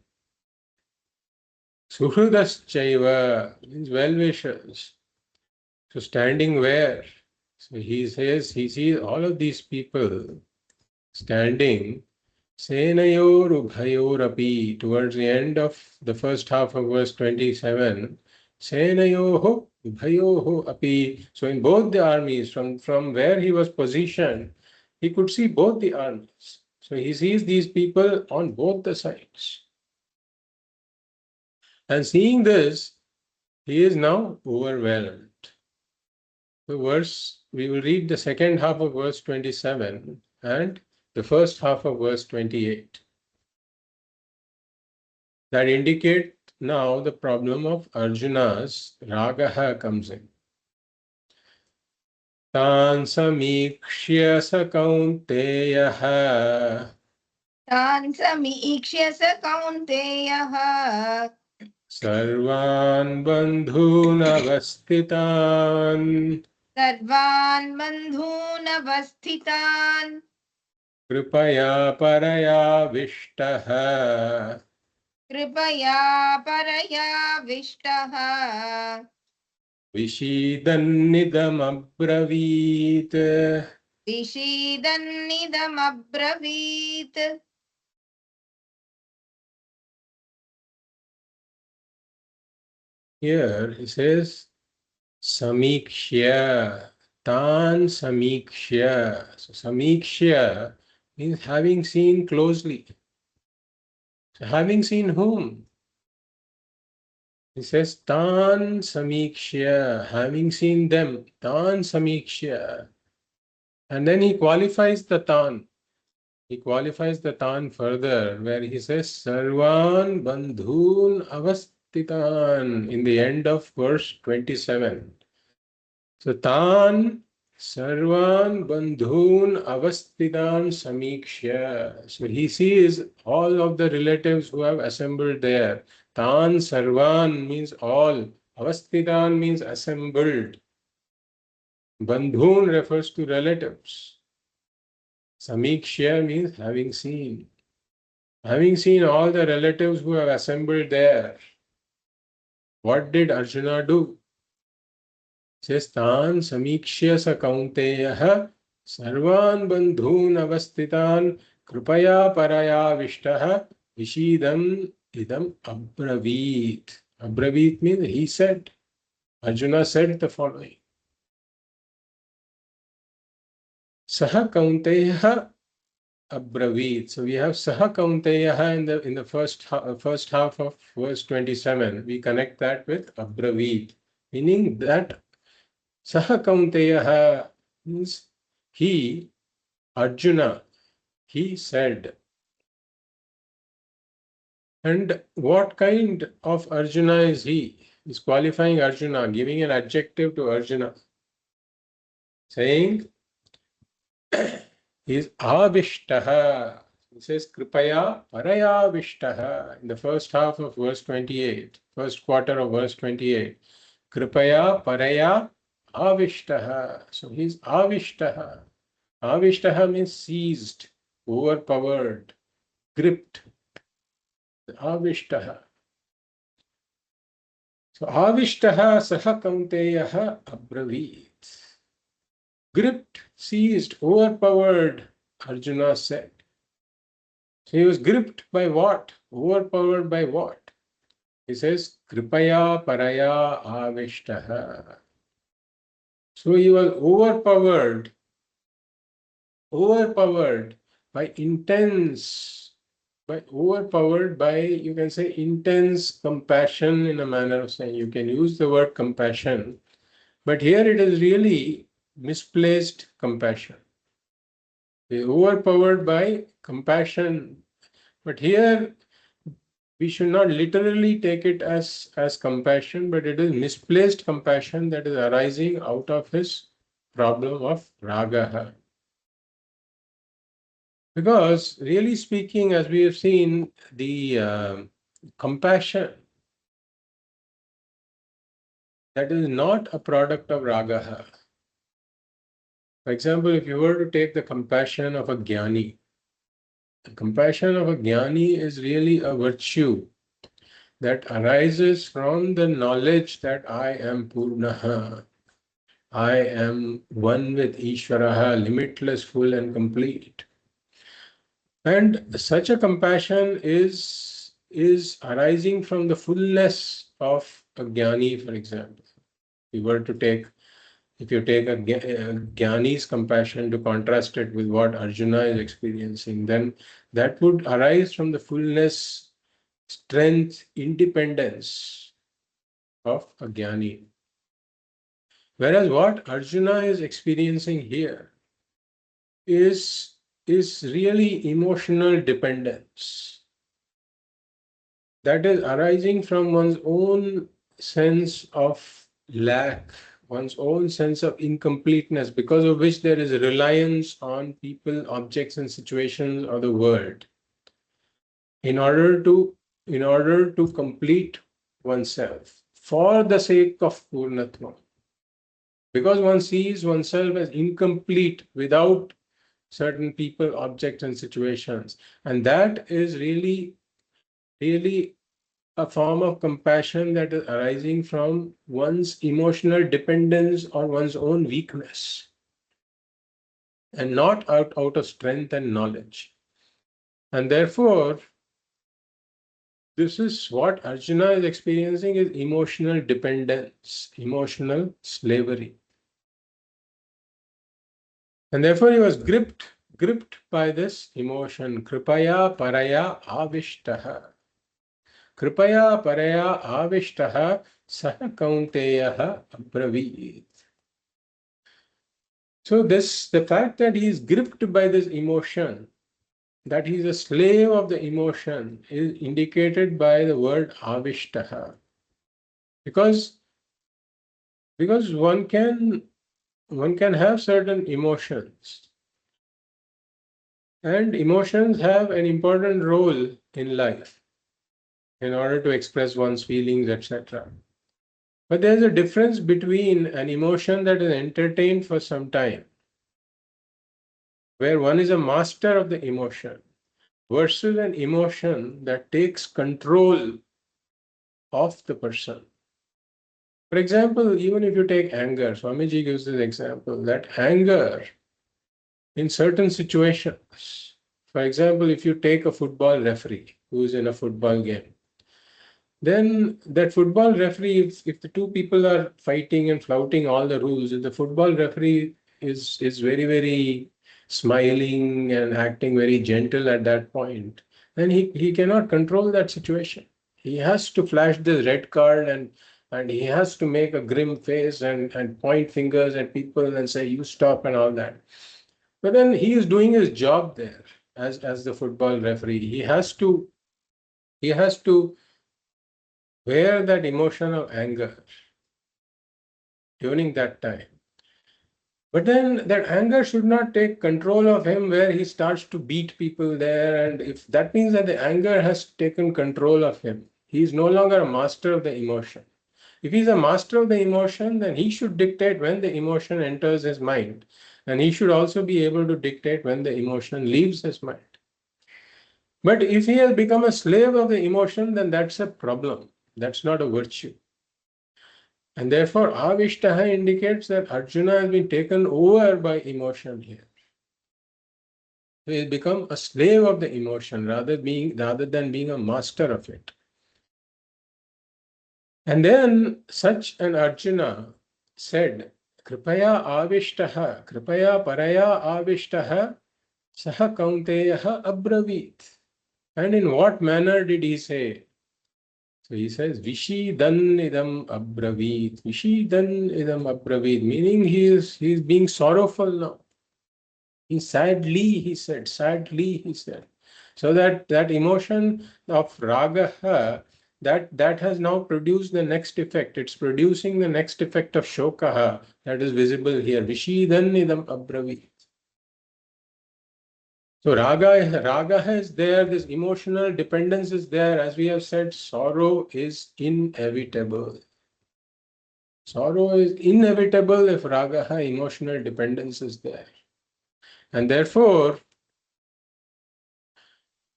Suhrudaschaiva means well-wishers. So standing where? So he says he sees all of these people standing Senayor Ubhayorapi towards the end of the first half of verse 27. Senayoho Ubhayoho Api. So in both the armies, from where he was positioned, he could see both the armies. So he sees these people on both the sides. And seeing this, he is now overwhelmed. The verse, we will read the second half of verse 27 and the first half of verse 28. That indicate now the problem of Arjuna's ragaha comes in. Tan samikshya sa kaunteyaha तान् समीक्ष्य स कौन्तेयः sarvan bandhun avasthitan सर्वान् बन्धूनवस्थितान् कृपया paraya कृपया परयाविष्टः विषीदन्निदमब्रवीत् विषीदन्निदमब्रवीत्. Here he says samikshya, tan samikshya. So samikshya means having seen closely. So having seen whom? He says tan samikshya, having seen them, tan samikshya. And then he qualifies the tan. He qualifies the tan further, where he says sarvan bandhun avastitan in the end of verse 27. So tan sarvan bandhun avastitan samikshya. So he sees all of the relatives who have assembled there. Tan sarvan means all. Avastitan means assembled. Bandhun refers to relatives. Samikshya means having seen. Having seen all the relatives who have assembled there, what did Arjuna do? Says Tan Samikshya sa Kaunteyaha Sarvan Bandhun Avastitan Krupaya Paraya Vishtaha Vishidam Idam Abravit. Abravit means he said. Arjuna said the following. Saha Kaunteyaha Abravit. So we have Saha Kaunteyaha in the first half of verse 27. We connect that with Abravit, meaning that Saha Kaunteyaha means he, Arjuna, he said. And what kind of Arjuna is he? He's qualifying Arjuna, giving an adjective to Arjuna, saying he is avishtaha. He says Kripaya Paraya Vishtaha in the first half of verse 28, first quarter of verse 28. Kripaya Paraya Avishtaha. So he's Avishtaha. Avishtaha means seized, overpowered, gripped. Avishtaha. So Avishtaha Saha Kaunteyaha Abravit. Gripped, seized, overpowered, Arjuna said. So he was gripped by what? Overpowered by what? He says, Kripaya Paraya Avishtaha. So he was overpowered by you can say intense compassion in a manner of saying. You can use the word compassion, but here it is really misplaced compassion. Overpowered by compassion, but here we should not literally take it as compassion, but it is misplaced compassion that is arising out of his problem of ragaha. Because really speaking, as we have seen, the compassion that is not a product of ragaha. For example, if you were to take the compassion of a jnani, the compassion of a jnani is really a virtue that arises from the knowledge that I am Purnaha. I am one with Ishvaraha, limitless, full and complete. And such a compassion is arising from the fullness of a jnani, for example. If you take a jnani's compassion to contrast it with what Arjuna is experiencing, then that would arise from the fullness, strength, independence of a jnani. Whereas what Arjuna is experiencing here is really emotional dependence that is arising from one's own sense of lack, one's own sense of incompleteness, because of which there is a reliance on people, objects, and situations of the world in order to complete oneself for the sake of Purnatma. Because one sees oneself as incomplete without certain people, objects, and situations. And that is really a form of compassion that is arising from one's emotional dependence on one's own weakness and not out of strength and knowledge. And therefore, this is what Arjuna is experiencing is emotional dependence, emotional slavery. And therefore he was gripped by this emotion. Kripaya paraya avishtaha. Kripaya paraya avishtaha saha kaunteyaha abravit. So the fact that he is gripped by this emotion, that he is a slave of the emotion, is indicated by the word avishtaha. Because one can have certain emotions, and emotions have an important role in life in order to express one's feelings, etc. But there's a difference between an emotion that is entertained for some time, where one is a master of the emotion, versus an emotion that takes control of the person. For example, even if you take anger, Swamiji gives this example that anger in certain situations, for example, if you take a football referee who is in a football game, then that football referee, if the two people are fighting and flouting all the rules, if the football referee is very, very smiling and acting very gentle at that point, then he cannot control that situation. He has to flash the red card and he has to make a grim face and point fingers at people and say, you stop and all that. But then he is doing his job there as the football referee. He has to wear that emotion of anger during that time. But then that anger should not take control of him where he starts to beat people there. And if that means that the anger has taken control of him, he is no longer a master of the emotion. If he's a master of the emotion, then he should dictate when the emotion enters his mind. And he should also be able to dictate when the emotion leaves his mind. But if he has become a slave of the emotion, then that's a problem. That's not a virtue. And therefore, avishtaha indicates that Arjuna has been taken over by emotion here. So he has become a slave of the emotion rather than being a master of it. And then such an Arjuna said, Kripaya avishtaha, Kripaya paraya avishtaha, saha kaunteyaha abravit. And in what manner did he say? So he says, Vishidan idam abravit. Vishidan idam abravit, meaning he is being sorrowful now. He said. So that emotion of raga, that has now produced the next effect. It's producing the next effect of shokaha that is visible here. Vishidan idam abravit. So raga is there, this emotional dependence is there. As we have said, sorrow is inevitable. Sorrow is inevitable if raga, emotional dependence is there. And therefore,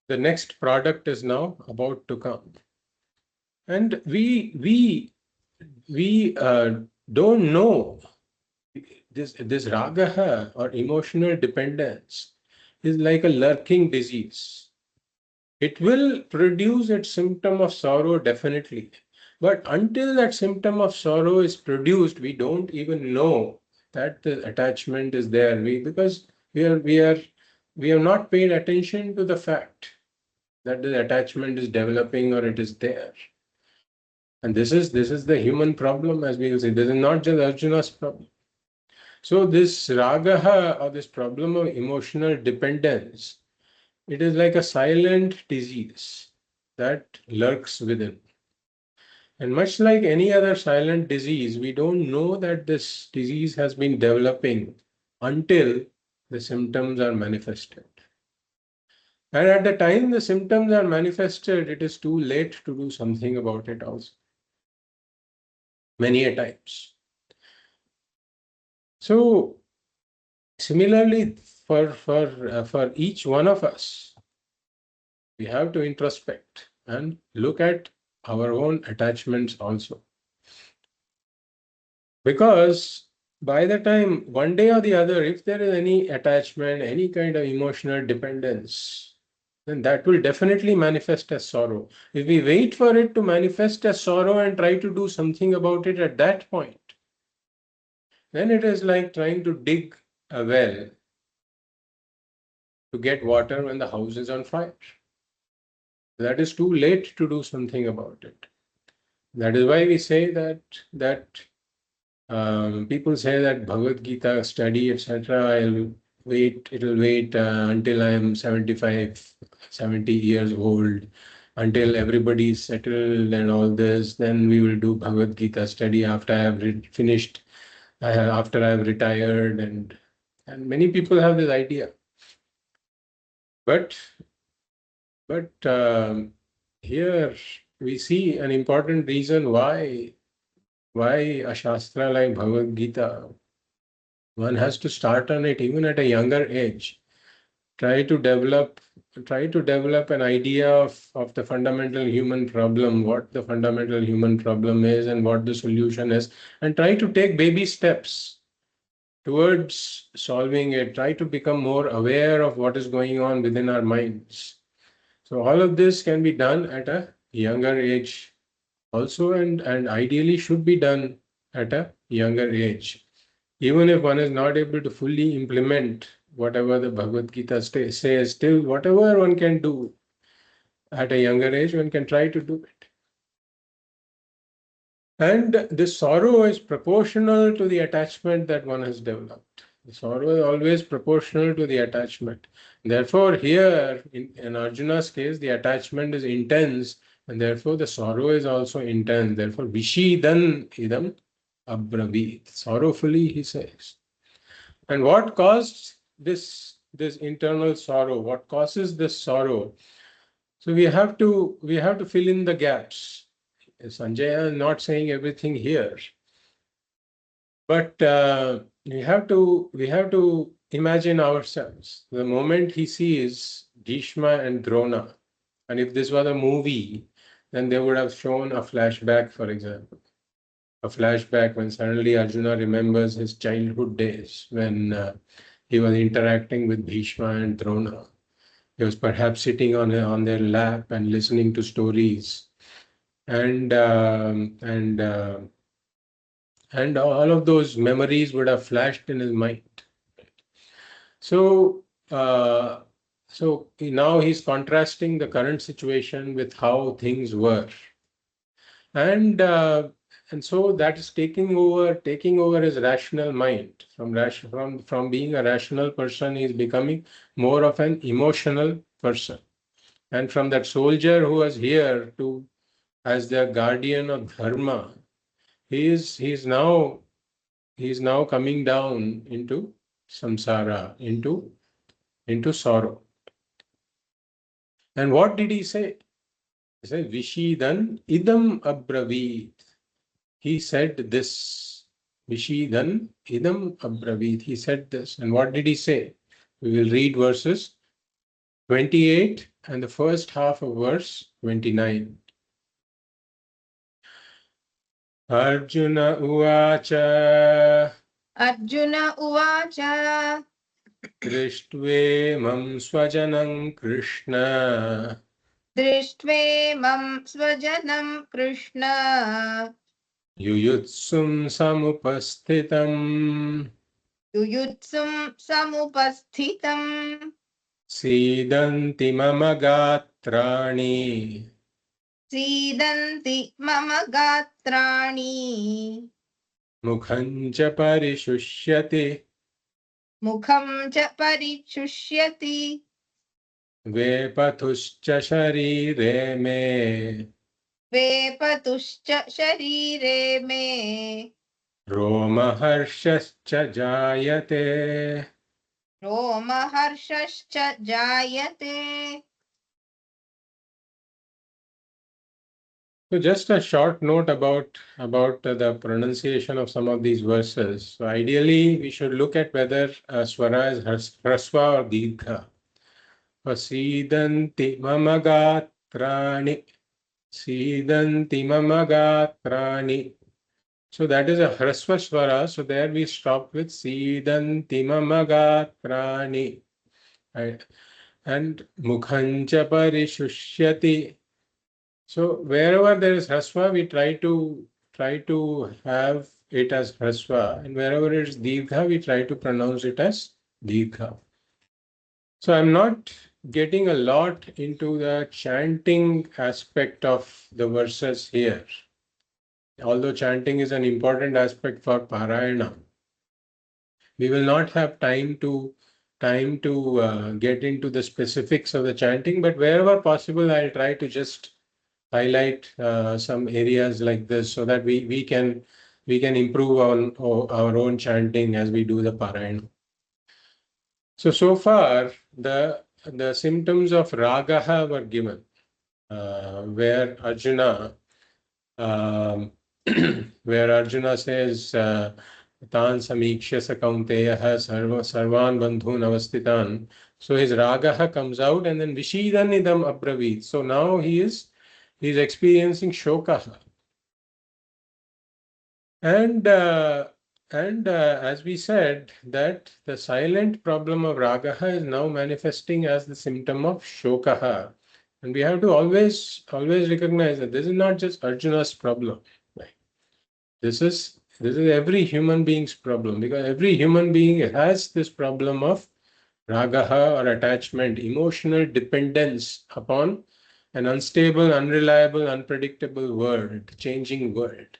the next product is now about to come. And we don't know this ragaha or emotional dependence is like a lurking disease. It will produce its symptom of sorrow definitely. But until that symptom of sorrow is produced, we don't even know that the attachment is there. Because we have not paid attention to the fact that the attachment is developing or it is there. And this is the human problem, as we will say. This is not just Arjuna's problem. So this ragaha, or this problem of emotional dependence, it is like a silent disease that lurks within. And much like any other silent disease, we don't know that this disease has been developing until the symptoms are manifested. And at the time the symptoms are manifested, it is too late to do something about it also. Many a times. So similarly, for each one of us, we have to introspect and look at our own attachments also. Because by the time one day or the other, if there is any attachment, any kind of emotional dependence, then that will definitely manifest as sorrow. If we wait for it to manifest as sorrow and try to do something about it at that point, then it is like trying to dig a well to get water when the house is on fire. That is too late to do something about it. That is why we say that people say that Bhagavad Gita study, etc. It'll wait until I am 75, 70 years old, until everybody is settled and all this. Then we will do Bhagavad Gita study after I have finished, after I have retired, and many people have this idea. But here we see an important reason why a shastra like Bhagavad Gita, one has to start on it even at a younger age. Try to develop an idea of the fundamental human problem, what the fundamental human problem is and what the solution is, and try to take baby steps towards solving it. Try to become more aware of what is going on within our minds. So all of this can be done at a younger age also, and ideally should be done at a younger age. Even if one is not able to fully implement whatever the Bhagavad Gita says, still whatever one can do at a younger age, one can try to do it. And this sorrow is proportional to the attachment that one has developed. The sorrow is always proportional to the attachment. Therefore, here in Arjuna's case, the attachment is intense, and therefore the sorrow is also intense. Therefore, Vishidan idam abravit. Sorrowfully, he says. And what caused this internal sorrow? What causes this sorrow? So we have to fill in the gaps. Sanjaya is not saying everything here, but we have to imagine ourselves. The moment he sees Bhishma and Drona, and if this was a movie, then they would have shown a flashback, for example. A flashback when suddenly Arjuna remembers his childhood days when he was interacting with Bhishma and Drona. He was perhaps sitting on their lap and listening to stories, and all of those memories would have flashed in his mind. So so now he's contrasting the current situation with how things were, and so that is taking over his rational mind. From being a rational person, he's becoming more of an emotional person. And from that soldier who was here to as the guardian of dharma, he's now coming down into samsara, into sorrow. And what did he say? He said, Vishidan idam abravit. He said this. Vishidan idam abravit. He said this. And what did he say? We will read verses 28 and the first half of verse 29. Arjuna Uvacha Arjuna Uvacha Drishtve Swajanam Krishna Drishtve Swajanam Krishna Yuyutsum Samupasthitam Yuyutsum Samupasthitam Sidanti Mama Gatrani Sidanti Mama Gatrani Mukhancha Parishushyati Mukham cha Parishusyati Vepathuscha Sharire Me Vepatuscha Sharire Me Romaharshascha Jayate. Romaharshascha Jayate. So just a short note about the pronunciation of some of these verses. So ideally, we should look at whether swara is hrasva or dirgha. Sidanti mama gatrani, sidanti mama gatrani. So that is a hrasva swara. So there we stop with sidanti mama gatrani. Right. And mukhancha parishushyati. So wherever there is hrasva, we try to have it as hrasva, and wherever it is dirgha, we try to pronounce it as dirgha. So I'm not getting a lot into the chanting aspect of the verses here, although chanting is an important aspect for parayana. We will not have time to get into the specifics of the chanting, but wherever possible, I'll try to just highlight some areas like this so that we can improve on our own chanting as we do the parayana. So far the symptoms of ragaha were given, where Arjuna where Arjuna says tan samikshya kaunteyaha sarvan bandhun avasthitan. So his ragaha comes out, and then vishidan idam abravit. So now he's experiencing shokaha. And as we said, that the silent problem of ragaha is now manifesting as the symptom of shokaha. And we have to always recognize that this is not just Arjuna's problem. Right? This is every human being's problem, because every human being has this problem of ragaha, or attachment, emotional dependence upon an unstable, unreliable, unpredictable world, changing world.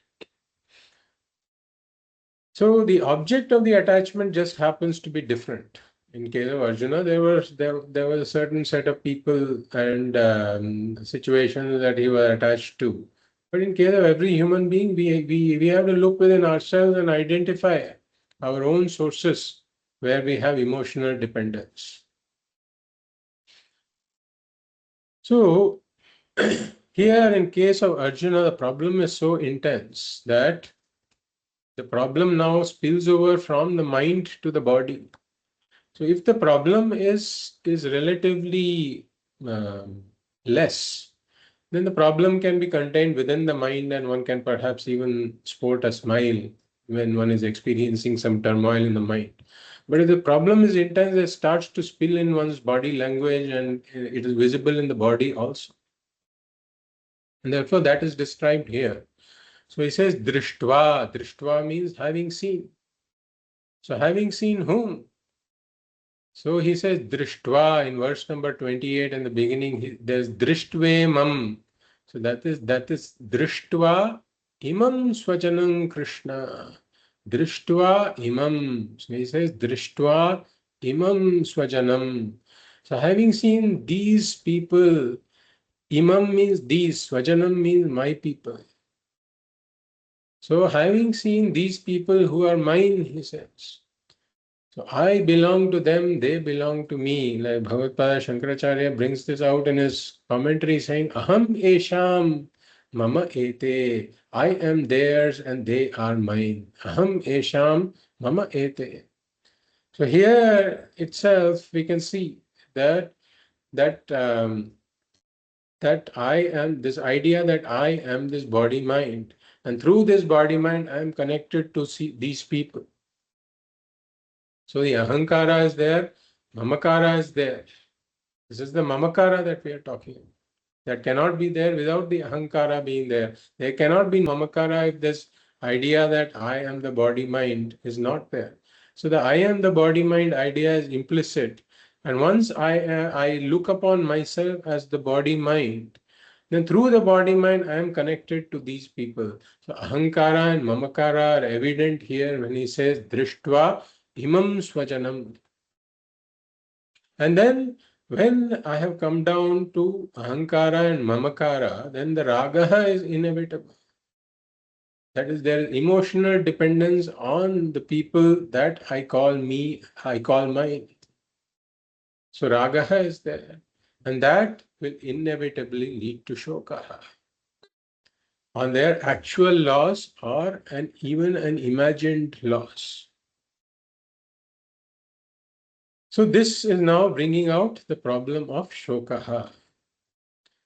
So the object of the attachment just happens to be different. In case of Arjuna, there was a certain set of people and situations that he was attached to. But in case of every human being, we have to look within ourselves and identify our own sources where we have emotional dependence. So here, in case of Arjuna, the problem is so intense that the problem now spills over from the mind to the body. So if the problem is relatively less, then the problem can be contained within the mind, and one can perhaps even sport a smile when one is experiencing some turmoil in the mind. But if the problem is intense, it starts to spill in one's body language, and it is visible in the body also. And therefore that is described here. So he says drishtva. Drishtva means having seen. So having seen whom? So he says drishtva in verse number 28 in the beginning. There's drishtve mam. So that is drishtva imam swajanam Krishna. Drishtva imam. So he says drishtva imam swajanam. So having seen these people, imam means these, swajanam means my people. So having seen these people who are mine, he says. So I belong to them, they belong to me. Like Bhagavad Shankaracharya brings this out in his commentary saying, Aham esham mama ete. I am theirs and they are mine. Aham esham mama ete. So here itself we can see that I am, this idea that I am this body mind, And through this body mind, I am connected to see these people. So the ahankara is there, mamakara is there. This is the mamakara that we are talking about. That cannot be there without the ahankara being there. There cannot be mamakara if this idea that I am the body mind is not there. So the I am the body mind idea is implicit. And once I look upon myself as the body mind, then through the body mind I am connected to these people. So ahankara and mamakara are evident here when he says drishtva imam swajanam. And then when I have come down to ahankara and mamakara, then the raga is inevitable. That is, there is emotional dependence on the people that I call me, I call mine. So raga is there. And that will inevitably lead to shoka on their actual loss or even an imagined loss. So this is now bringing out the problem of shokaha.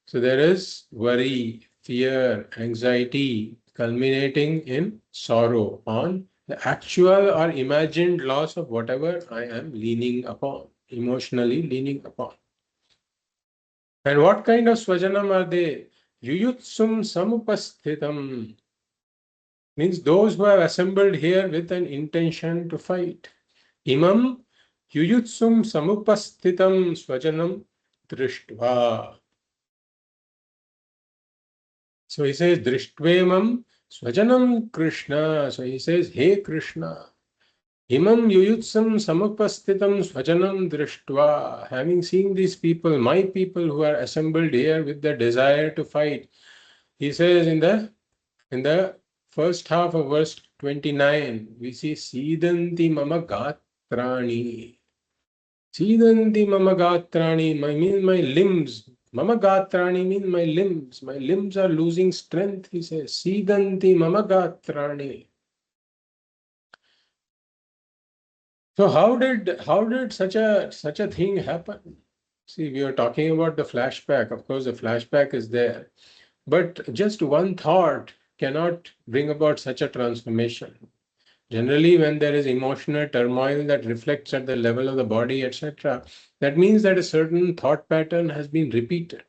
So there is worry, fear, anxiety culminating in sorrow on the actual or imagined loss of whatever I am leaning upon, emotionally leaning upon. And what kind of swajanam are they? Yuyutsum samupasthitam means those who have assembled here with an intention to fight. Imam yuyutsum samupasthitam swajanam drishtva. So he says, Drishtvemam Swajanam Krishna. So he says, Hey Krishna, Imam Yuyutsam Samapastitam Swajanam Drishtva. Having seen these people, my people who are assembled here with the desire to fight, he says in the first half of verse 29, we see Sidanti Mama Gatrani. Sidanti Mama Gatrani, means my limbs. Mama gatrani means my limbs. My limbs are losing strength, he says. Sidanti mama gatrani. So how did such a thing happen? See, we are talking about the flashback. Of course, the flashback is there. But just one thought cannot bring about such a transformation. Generally, when there is emotional turmoil that reflects at the level of the body, etc., that means that a certain thought pattern has been repeated.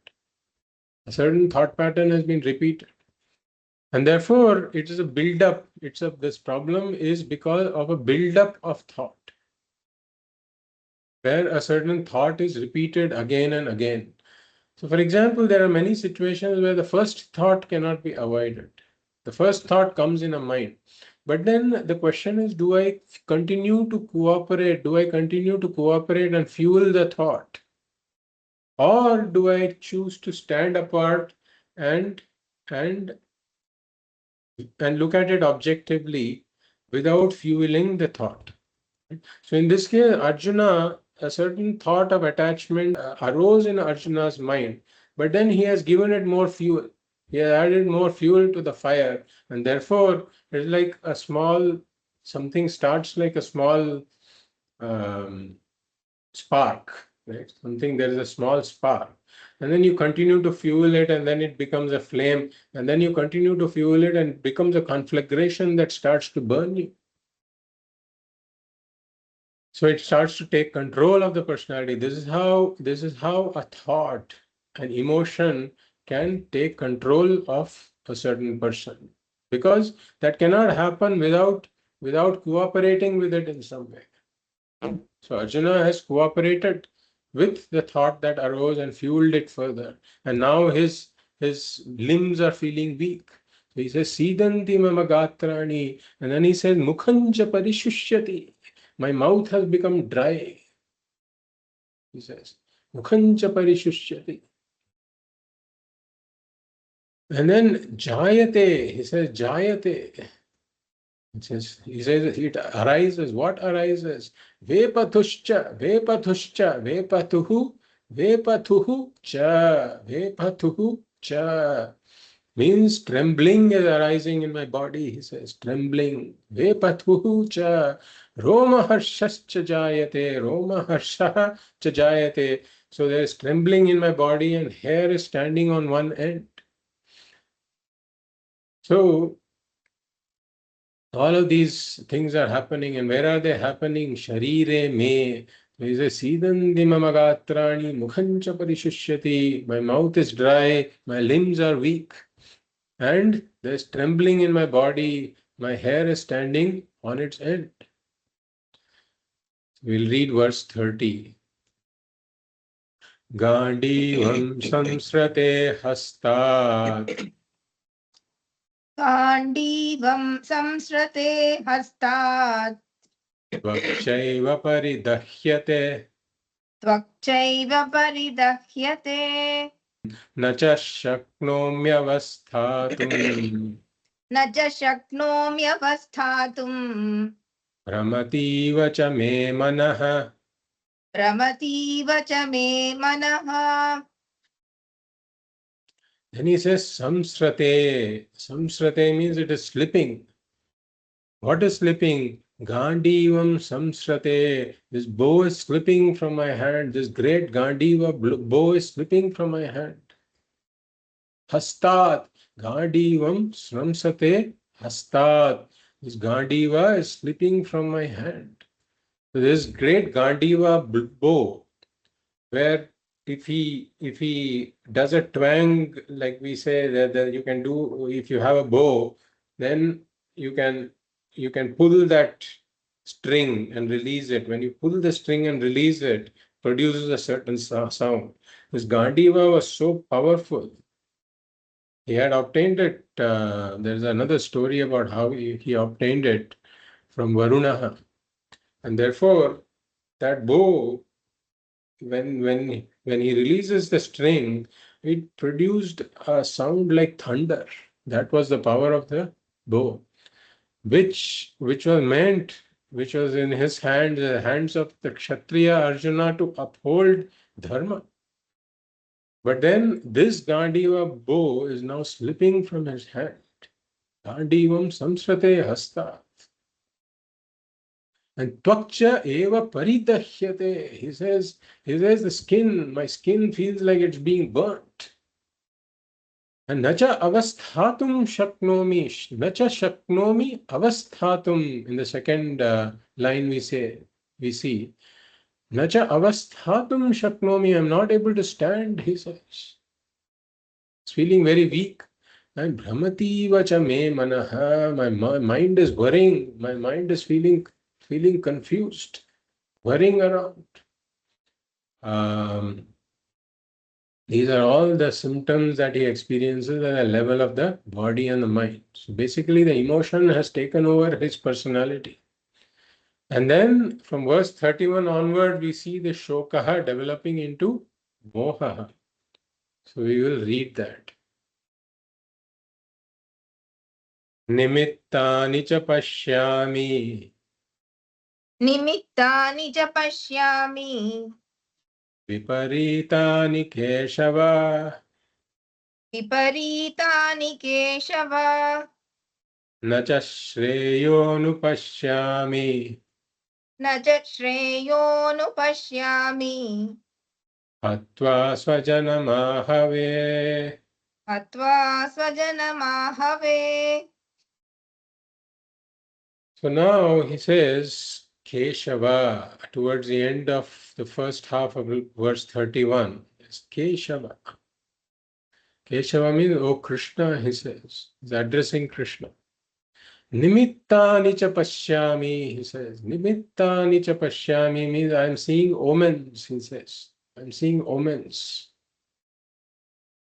A certain thought pattern has been repeated. And therefore, it is a build-up. This problem is because of a build-up of thought, where a certain thought is repeated again and again. So, for example, there are many situations where the first thought cannot be avoided. The first thought comes in a mind. But then the question is, do I continue to cooperate? Do I continue to cooperate and fuel the thought? Or do I choose to stand apart and look at it objectively without fueling the thought? So in this case, Arjuna, a certain thought of attachment arose in Arjuna's mind, but then he has given it more fuel. He has added more fuel to the fire, and therefore it's like a small, something starts like a small spark, right? There is a small spark. And then you continue to fuel it, and then it becomes a flame, and then you continue to fuel it, and it becomes a conflagration that starts to burn you. So it starts to take control of the personality. This is how a thought, an emotion can take control of a certain person, because that cannot happen without cooperating with it in some way. So Arjuna has cooperated with the thought that arose and fueled it further, and now his limbs are feeling weak. So he says, Sidanti mama gatrani, and then he says, Mukhanja parishushyati. My mouth has become dry. He says, Mukhanja parishushyati. And then Jayate, he says, Jayate. He says it arises. What arises? Vepathuscha, Vepathuscha, Vepathuhu, Vepathuhu cha, Vepathuhu cha. Means trembling is arising in my body, he says, trembling. Vepathuhu cha, Roma harshascha jayate, Roma harsha cha jayate. So there is trembling in my body, and hair is standing on one end. So, All of these things are happening, and where are they happening? Sharire me. He says, Sidandi mamagatrani mukhancha parishishyati. My mouth is dry, my limbs are weak, and there's trembling in my body, my hair is standing on its end. We'll read verse 30. Gandivam samsrate hastat. गाण्डीवं संसृते हस्तात् Tvakshaiva paridahyate. त्वक्चैव परिदह्यते न च शक्नोम्यवस्थातुम् न च शक्नोम्यवस्थातुम् भ्रमतीव च मे मनः. रमतीव च मे मनः. Then he says samsrate. Samsrate means it is slipping. What is slipping? Gandivam samsrate. This bow is slipping from my hand. This great Gandiva bow is slipping from my hand. Hastat. Gandivam samsrate hastat. This Gandiva is slipping from my hand. So this great Gandiva bow, where if he does a twang, like we say that you can do, if you have a bow, then you can pull that string and release it. When you pull the string and release it, produces a certain sound. This Gandiva was so powerful. He had obtained it. There's another story about how he obtained it from Varuna, and therefore that bow, when he releases the string, it produced a sound like thunder. That was the power of the bow, which was meant, which was in his hand, the hands of the Kshatriya Arjuna, to uphold dharma. But then this Gandiva bow is now slipping from his hand. Gandivam samsrate hasta. And tvakcha eva paridahyate. He says the skin, my skin feels like it's being burnt. And nacha avasthatum shaknomi. Nacha shaknomi avasthatum. In the second line we see, nacha avasthatum shaknomi. I'm not able to stand, he says. It's feeling very weak. And bhramati vacha me manaha. My mind is worrying. My mind is feeling confused, worrying around. These are all the symptoms that he experiences at the level of the body and the mind. So basically, the emotion has taken over his personality. And then from verse 31 onward, we see the shokaha developing into moha. So we will read that. Nimittani cha pashyami. निमित्तानि च पश्यामि Viparitani keshava. विपरीतानि Keshav न च श्रेयोनुपश्यामि. न च श्रेयोनुपश्यामि हत्वा स्वजनमाहवे. हत्वा स्वजनमाहवे. So now he says Keshava towards the end of the first half of verse 31. It's Keshava. Keshava means, oh Krishna, he says. He's addressing Krishna. Nimittani cha pashyami, he says. Nimittani cha pashyami means I'm seeing omens, he says. I'm seeing omens.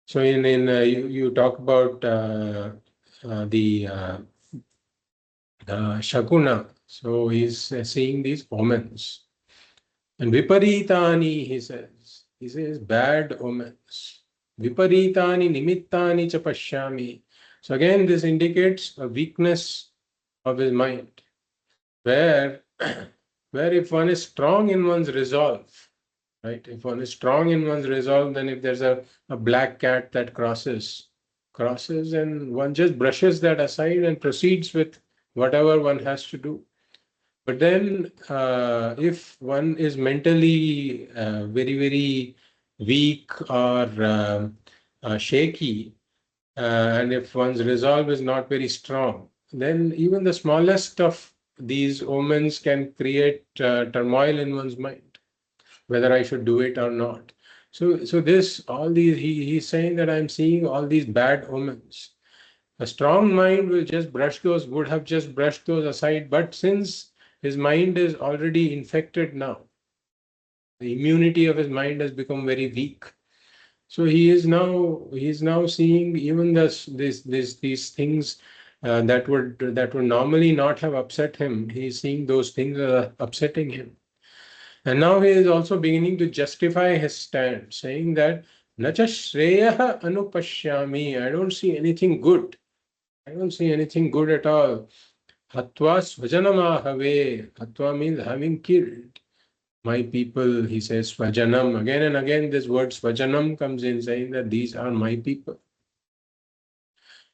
So you talk about the Shakuna. So he's seeing these omens. And Viparitani, he says bad omens. Viparitani nimittani cha pashyami. So again, this indicates a weakness of his mind, where if one is strong in one's resolve, right? If one is strong in one's resolve, then if there's a black cat that crosses, and one just brushes that aside and proceeds with whatever one has to do. But then if one is mentally very, very weak or shaky, and if one's resolve is not very strong, then even the smallest of these omens can create turmoil in one's mind, whether I should do it or not. So he's saying that I'm seeing all these bad omens. A strong mind would have just brushed those aside. But since his mind is already infected now, the immunity of his mind has become very weak. So he is now seeing even these things that would normally not have upset him. He is seeing those things upsetting him. And now he is also beginning to justify his stand, saying that Nacha Shreya Anupashyami. I don't see anything good. I don't see anything good at all. Hatva Swajanamahave. Hatva means having killed my people. He says Swajanam. Again and again, this word Swajanam comes in, saying that these are my people.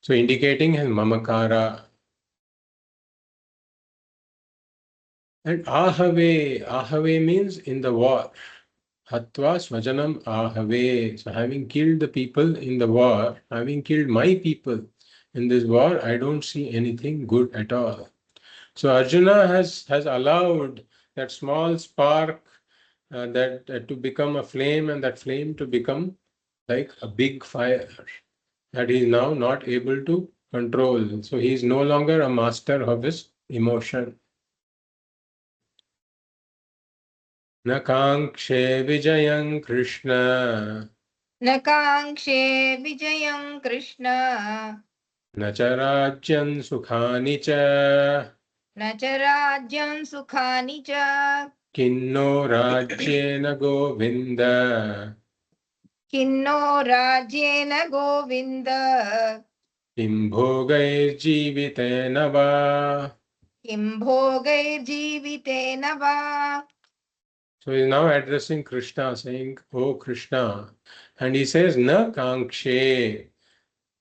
So indicating his mamakara. And ahave. Ahave means in the war. Hatva Swajanam ahave. So having killed the people in the war, having killed my people in this war, I don't see anything good at all. So Arjuna has allowed that small spark that to become a flame, and that flame to become like a big fire that he is now not able to control. So he is no longer a master of his emotion. Na kankshe vijayam Krishna, न काङ्क्षे विजयं Krishna na cha rajyan sukhani cha, न च राज्यं सुखानि च kinno rajyena govinda, kinnow राज्येन Govind kim bhogairjivitena va. किं भोगैर्जीवितेन वा. So he is now addressing Krishna, saying, "Oh Krishna," and he says, "Na kankshe."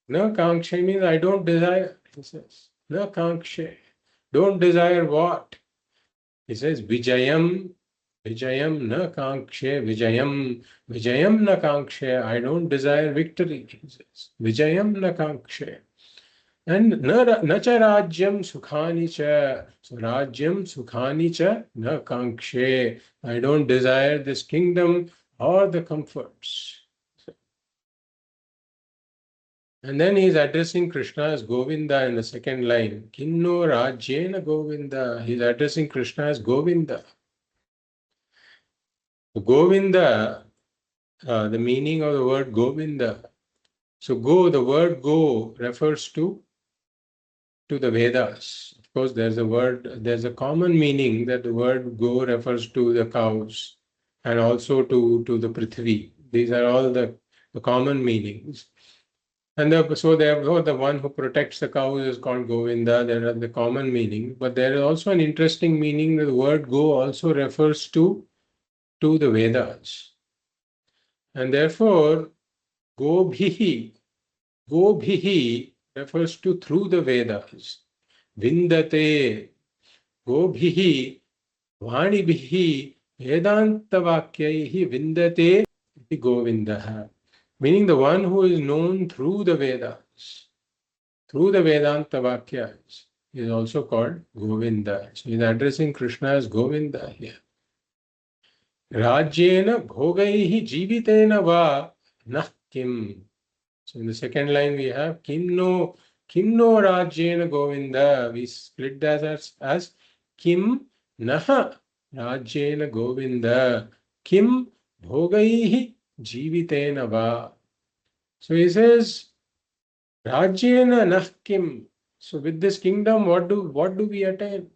Na kankshe means I don't desire. He says, "Na kankshe." Don't desire what? He says, "Vijayam, Vijayam na kankshe, Vijayam, Vijayam na kankshe." I don't desire victory. He says, "Vijayam na kankshe." And na cha rajyam sukhani cha. So rajyam sukhani cha na kankshe. I don't desire this kingdom or the comforts. And then he is addressing Krishna as Govinda in the second line. Kinno rajyena Govinda. He is addressing Krishna as Govinda. So Govinda, the meaning of the word Govinda. So the word go refers to the Vedas. Of course, there's a common meaning that the word go refers to the cows and also to the Prithvi. These are all the common meanings. And so therefore, the one who protects the cows is called Govinda. There are the common meaning, but there is also an interesting meaning that the word go also refers to the Vedas. And therefore, Gobhihi refers to through the Vedas. Vindate, Gobhihi, Vanibhihi, Vedantavakyaihi Vindate iti Govindaha. Meaning the one who is known through the Vedas, through the Vedanta Vakyas, is also called Govinda. So he is addressing Krishna as Govinda here. Rajyena bhogaihi jivitena va nah kim. So in the second line we have Kimno Rajyena Govinda. We split that as Kim Naha Rajyena Govinda. Kim Bhogaihi Jivitena Va. So he says Rajyena Nah Kim. So with this kingdom, what do we attain?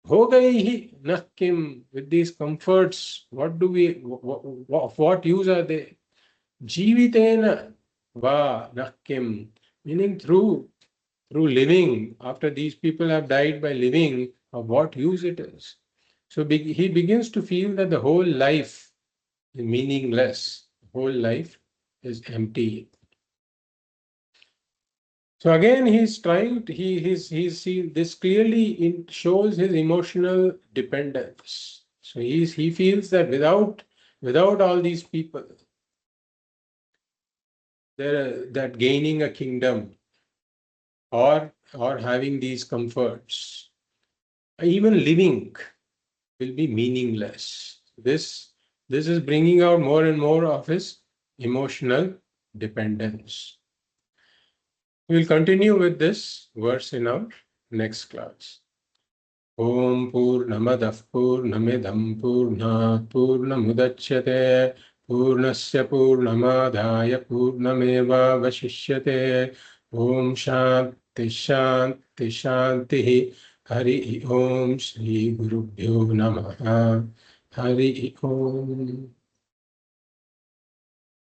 Bhogaihi Nah Kim. With these comforts, what do we of what use are they? Jivitena Va Nakim, meaning through living, after these people have died by living, of what use it is. So he begins to feel that the whole life is meaningless. The whole life is empty. So again, he's trying. This clearly shows his emotional dependence. So he feels that without all these people, that gaining a kingdom or or having these comforts, even living will be meaningless. This is bringing out more and more of his emotional dependence. We will continue with this verse in our next class. Om Purnamadah Purnamidam Purnat Purnamudachyate Purnasya Purnamadaya Purnameva Vashishyate Om Shanti Shanti Shanti Hari Om Shri Gurubhyo Namaha Hari Om